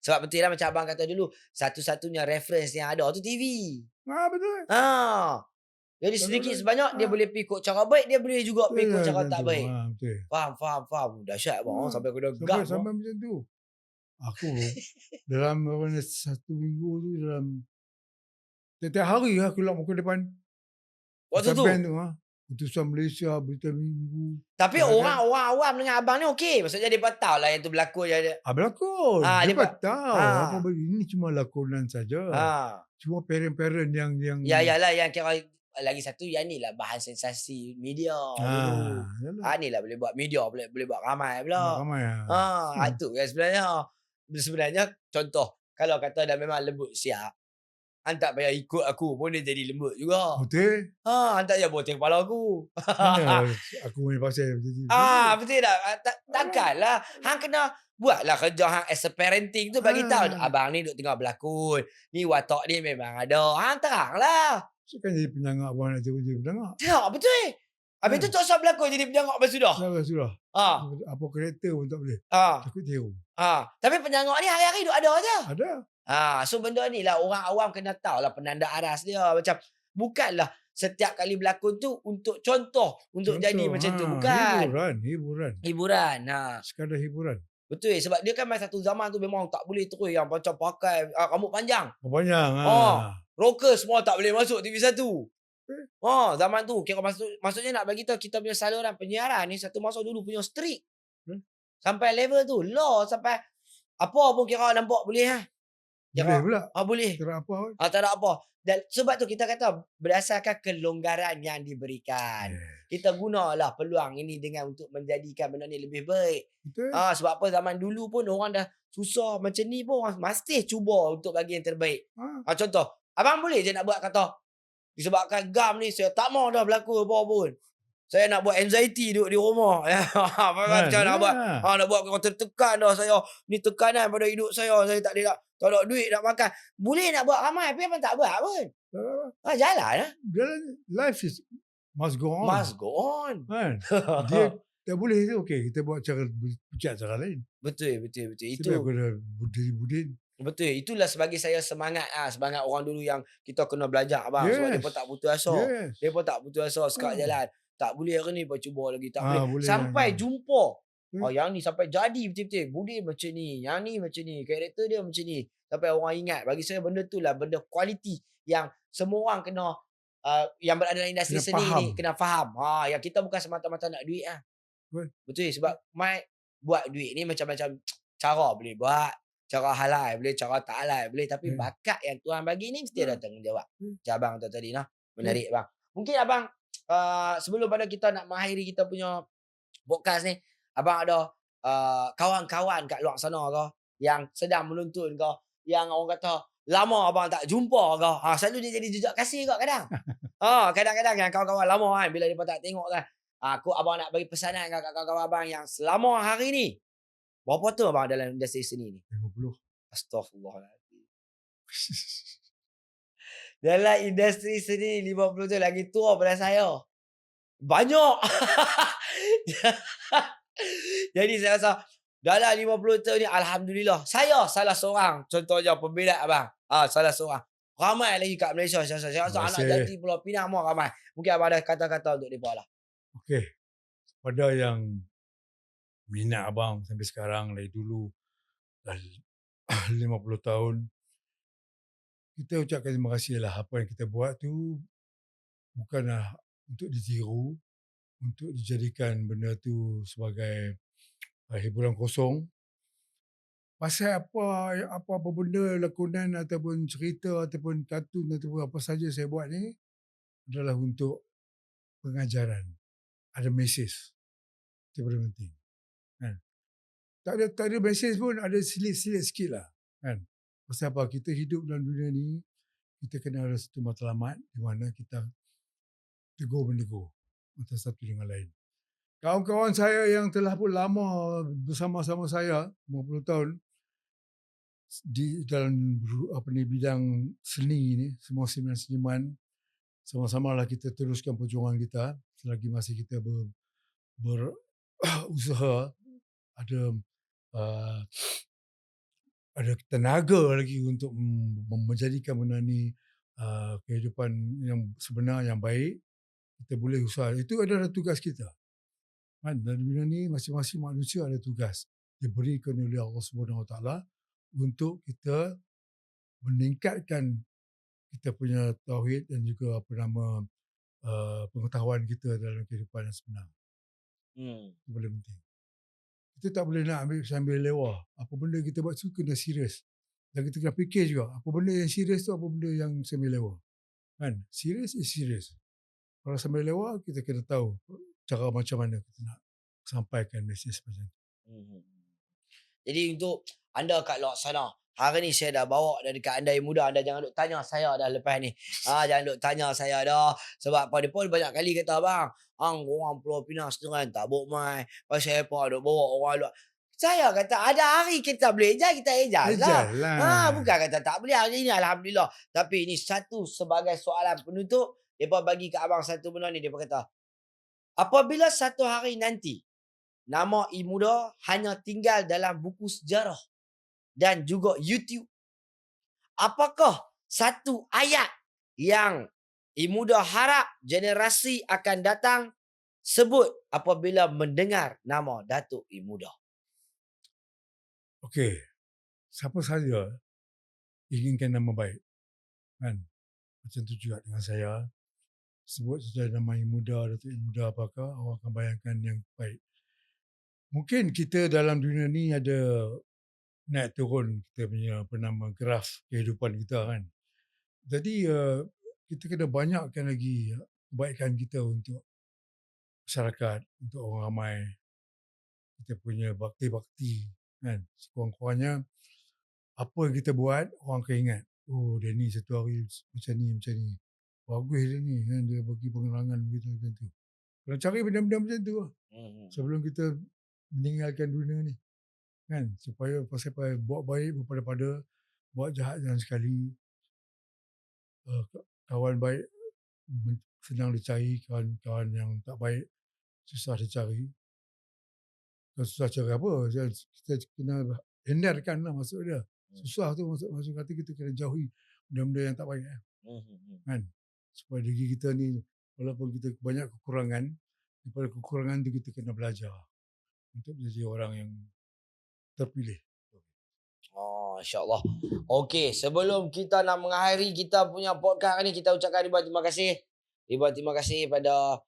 Sebab betul lah macam abang kata dulu. Satu-satunya reference yang ada tu TV. Betul. Jadi sedikit sebanyak dia boleh pikuk cara baik, dia boleh juga pikuk cara tak baik. Betul. Faham. Dahsyat bang. Sampai kena gam. Sampai macam tu. Aku dalam 1 minggu tu tiap hari aku keluar muka depan. Waktu tu. Putusan Malaysia, Berita Minggu. Tapi orang awam dengan abang ni okey. Maksudnya dia tahu lah yang tu berlakon je. Berlakon. Dia tahu. Apa ini cuma lakonan saja. Cuma parent-parent yang yalah yang kira lagi satu yang ni lah bahan sensasi media dulu. Ni lah boleh buat media, boleh buat ramai pula. Itu kan sebenarnya contoh kalau kata dah memang lembut siap. Hantar payah ikut aku pun dia jadi lembut juga. Betul. Hantar je boteng kepala aku. Aku main pasal jadi. Betul tak? Takkanlah. Hang kena buatlah kerja hang as a parenting tu bagi tahu abang ni duk tengah berlakon. Ni watak ni memang ada. Hang teranglah. Kan jadi penyangak abang nak jadi penyangak. Tak, betul. Habis tu tak usah berlakon jadi penyangak lepas sudah. Sudah. Apa karakter pun tak boleh. Takut tiru. Tapi penyangak ni hari-hari duk ada je. Ada. So benda ni lah orang awam kena tahu lah penanda aras dia. Macam bukanlah setiap kali berlakon tu untuk contoh jadi macam tu. Bukan. Hiburan. Sekadar hiburan. Betul. Sebab dia kan masa satu zaman tu memang tak boleh terus yang macam pakai rambut panjang. Rocker semua tak boleh masuk TV1. Zaman tu kira maksudnya nak bagi tahu kita punya saluran penyiaran ni satu masa dulu punya strict. Sampai level tu law sampai apa pun kira nampak boleh Boleh pula. Boleh. Tak ada apa. Tak ada apa. Dan sebab tu kita kata berdasarkan kelonggaran yang diberikan. Kita gunalah peluang ini dengan untuk menjadikan benda ni lebih baik. Betul. Sebab apa zaman dulu pun orang dah susah macam ni pun orang masih cuba untuk bagi yang terbaik. Contoh, abang boleh je nak buat kata disebabkan gam ni saya tak mau dah berlaku apa pun. Saya nak buat anxiety duduk di rumah. Macam nak buat nak buat orang tertekan dah saya. Ni tekanan pada hidup saya. Saya tak ada duit nak makan. Boleh nak buat ramai tapi abang tak buat pun. Jalan lah. Life is must go on. Kan? Dia tak boleh tu okey kita buat cara lain. Betul. Itu aku dah budin. Betul. Itulah sebagai saya semangat semangat orang dulu yang kita kena belajar abang. Sebab dia pun tak putus asa. Dia pun tak putus asa sekat jalan. Tak boleh hari ni cuba lagi. Tak boleh. Sampai jumpa. Yang ni sampai jadi betul-betul. Budin macam ni. Yang ni macam ni. Karakter dia macam ni. Sampai orang ingat. Bagi saya benda tu lah. Benda kualiti. Yang semua orang kena. Yang berada dalam industri seni ni. Kena faham. Yang kita bukan semata-mata nak duit Betul. Sebab buat duit ni macam-macam cara boleh buat. Cara halal boleh. Cara tak halal boleh. Tapi bakat yang Tuhan bagi ni. Mesti ada tanggungjawab. Macam abang kata tadi lah. Menarik bang. Mungkin abang. Sebelum pada kita nak mengakhiri kita punya podcast ni, abang ada kawan-kawan kat luar sana ke yang sedang menuntun ke, yang orang kata lama abang tak jumpa ke, selalu dia jadi jejak kasih ke kadang. Kadang-kadang yang kawan-kawan lama kan bila dia tak tengok kan, abang nak bagi pesanan kat kawan-kawan abang yang selama hari ni. Berapa tu abang dalam industri seni ni? 50. Astaghfirullahaladzim. Dalam industri seni 50 tu lagi tua pada saya. Banyak. Jadi saya rasa dalam 50 tahun ni alhamdulillah saya salah seorang contohnya pembela abang. Salah seorang. Ramai lagi kat Malaysia saya rasa. Saya rasa Terima anak kasih. janti Pulau Pinang semua ramai. Mungkin abang ada kata-kata untuk depa lah. Okey. Pada yang minat abang sampai sekarang dari dulu dah 50 tahun, kita ucapkan terima kasih lah. Apa yang kita buat tu bukanlah untuk ditiru, untuk dijadikan benda tu sebagai hiburan kosong. Pasal apa-apa benda lakonan ataupun cerita ataupun kartun ataupun apa saja saya buat ni adalah untuk pengajaran. Ada mesej. Itu paling penting. Kan? Tak ada mesej pun, ada silit-silit sikit lah. Kan? Pasal apa? Kita hidup dalam dunia ni, kita kena ada satu matlamat di mana kita tegur-menegur antara satu dengan lain. Kawan-kawan saya yang telah pun lama bersama-sama saya, 50 tahun, di dalam bidang seni ni, semua seniman, sama-sama lah kita teruskan perjuangan kita selagi masih kita berusaha, ada tenaga lagi untuk menjadikan benda ni kehidupan yang sebenar, yang baik. Kita boleh usaha. Itu adalah tugas kita. Kan? Dalam dunia ni masing-masing manusia ada tugas diberikan oleh Allah Subhanahu Wa Taala untuk kita meningkatkan kita punya tauhid dan juga pengetahuan kita dalam kehidupan yang sebenar. Itu paling penting. Kita tak boleh nak ambil sambil lewah. Apa benda kita buat tu kena serius. Dan kita kena fikir juga, apa benda yang serius tu, apa benda yang sambil lewah. Kan? Serius is serius. Kalau sambil lewah, kita kena tahu cara macam mana kita nak sampaikan mesej macam tu. Jadi untuk anda kat luar sana, hari ni saya dah bawa dari dekat anda yang muda. Anda jangan duk tanya saya dah lepas ni. Jangan duk tanya saya dah. Sebab apa? Dia pun banyak kali kata, bang, orang Pulau Pinang setengah tak bawa mai. Pasal apa duk bawa orang luar. Saya kata ada hari kita boleh ejak, kita ejak lah. Bukan kata tak boleh. Hari ni alhamdulillah. Tapi ini satu sebagai soalan penutup. Mereka bagi ke abang satu benda ni. Mereka kata, apabila satu hari nanti nama Imuda hanya tinggal dalam buku sejarah dan juga YouTube, apakah satu ayat yang Imuda harap generasi akan datang sebut apabila mendengar nama Datuk Imuda? Okey. Siapa saja inginkan nama baik. Kan? Macam tu juga dengan saya. Sebut saja nama Imuda, Datuk Imuda apakah, orang akan bayangkan yang baik. Mungkin kita dalam dunia ni ada naik turun kita punya graf kehidupan kita kan. Jadi kita kena banyakkan lagi kebaikan kita untuk masyarakat, untuk orang ramai. Kita punya bakti-bakti kan. Sekurang-kurangnya apa yang kita buat orang akan ingat. Oh, dia ni satu hari macam ni. Bagus dia ni kan, dia bagi penerangan begitu macam tu. Kalau cari benda-benda macam tu lah. Sebelum kita meninggalkan dunia ni. Kan? Supaya buat baik daripada buat jahat jangan sekali. Kawan baik senang dicari, kawan yang tak baik susah dicari. Kalau susah cari apa? Kita kena hindarkan lah maksud dia. Susah tu maksud kata kita kena jauhi benda-benda yang tak baik. Kan? Supaya diri kita ni, walaupun kita banyak kekurangan, daripada kekurangan tu kita kena belajar untuk menjadi orang yang terpilih. InsyaAllah. Okey, sebelum kita nak mengakhiri kita punya podcast ni, kita ucapkan ribuan terima kasih. Ribuan terima kasih pada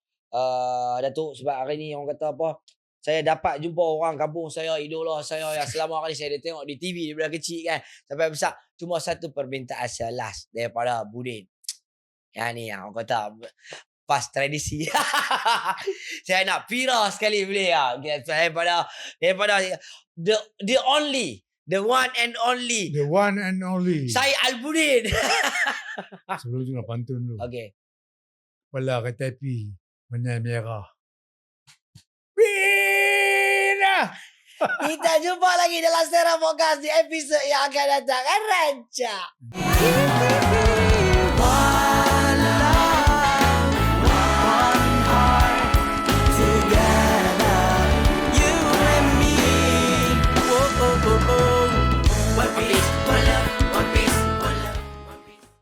Datuk. Sebab hari ni orang kata apa, saya dapat jumpa orang kampung saya, idola saya yang selama hari saya dah tengok di TV daripada kecil kan sampai besar. Cuma satu permintaan saya last daripada Budin. Yang ni yang orang kata pas tradisi. Saya nak pira sekali boleh tak? Daripada the only, the one and only. The one and only. Saya Al-Budin. Sebelum tu nak pantun dulu. Okey. Kepala kereta api warna merah. Pira. Kita jumpa lagi dalam Sera Podcast di episod yang akan datang. Rancak.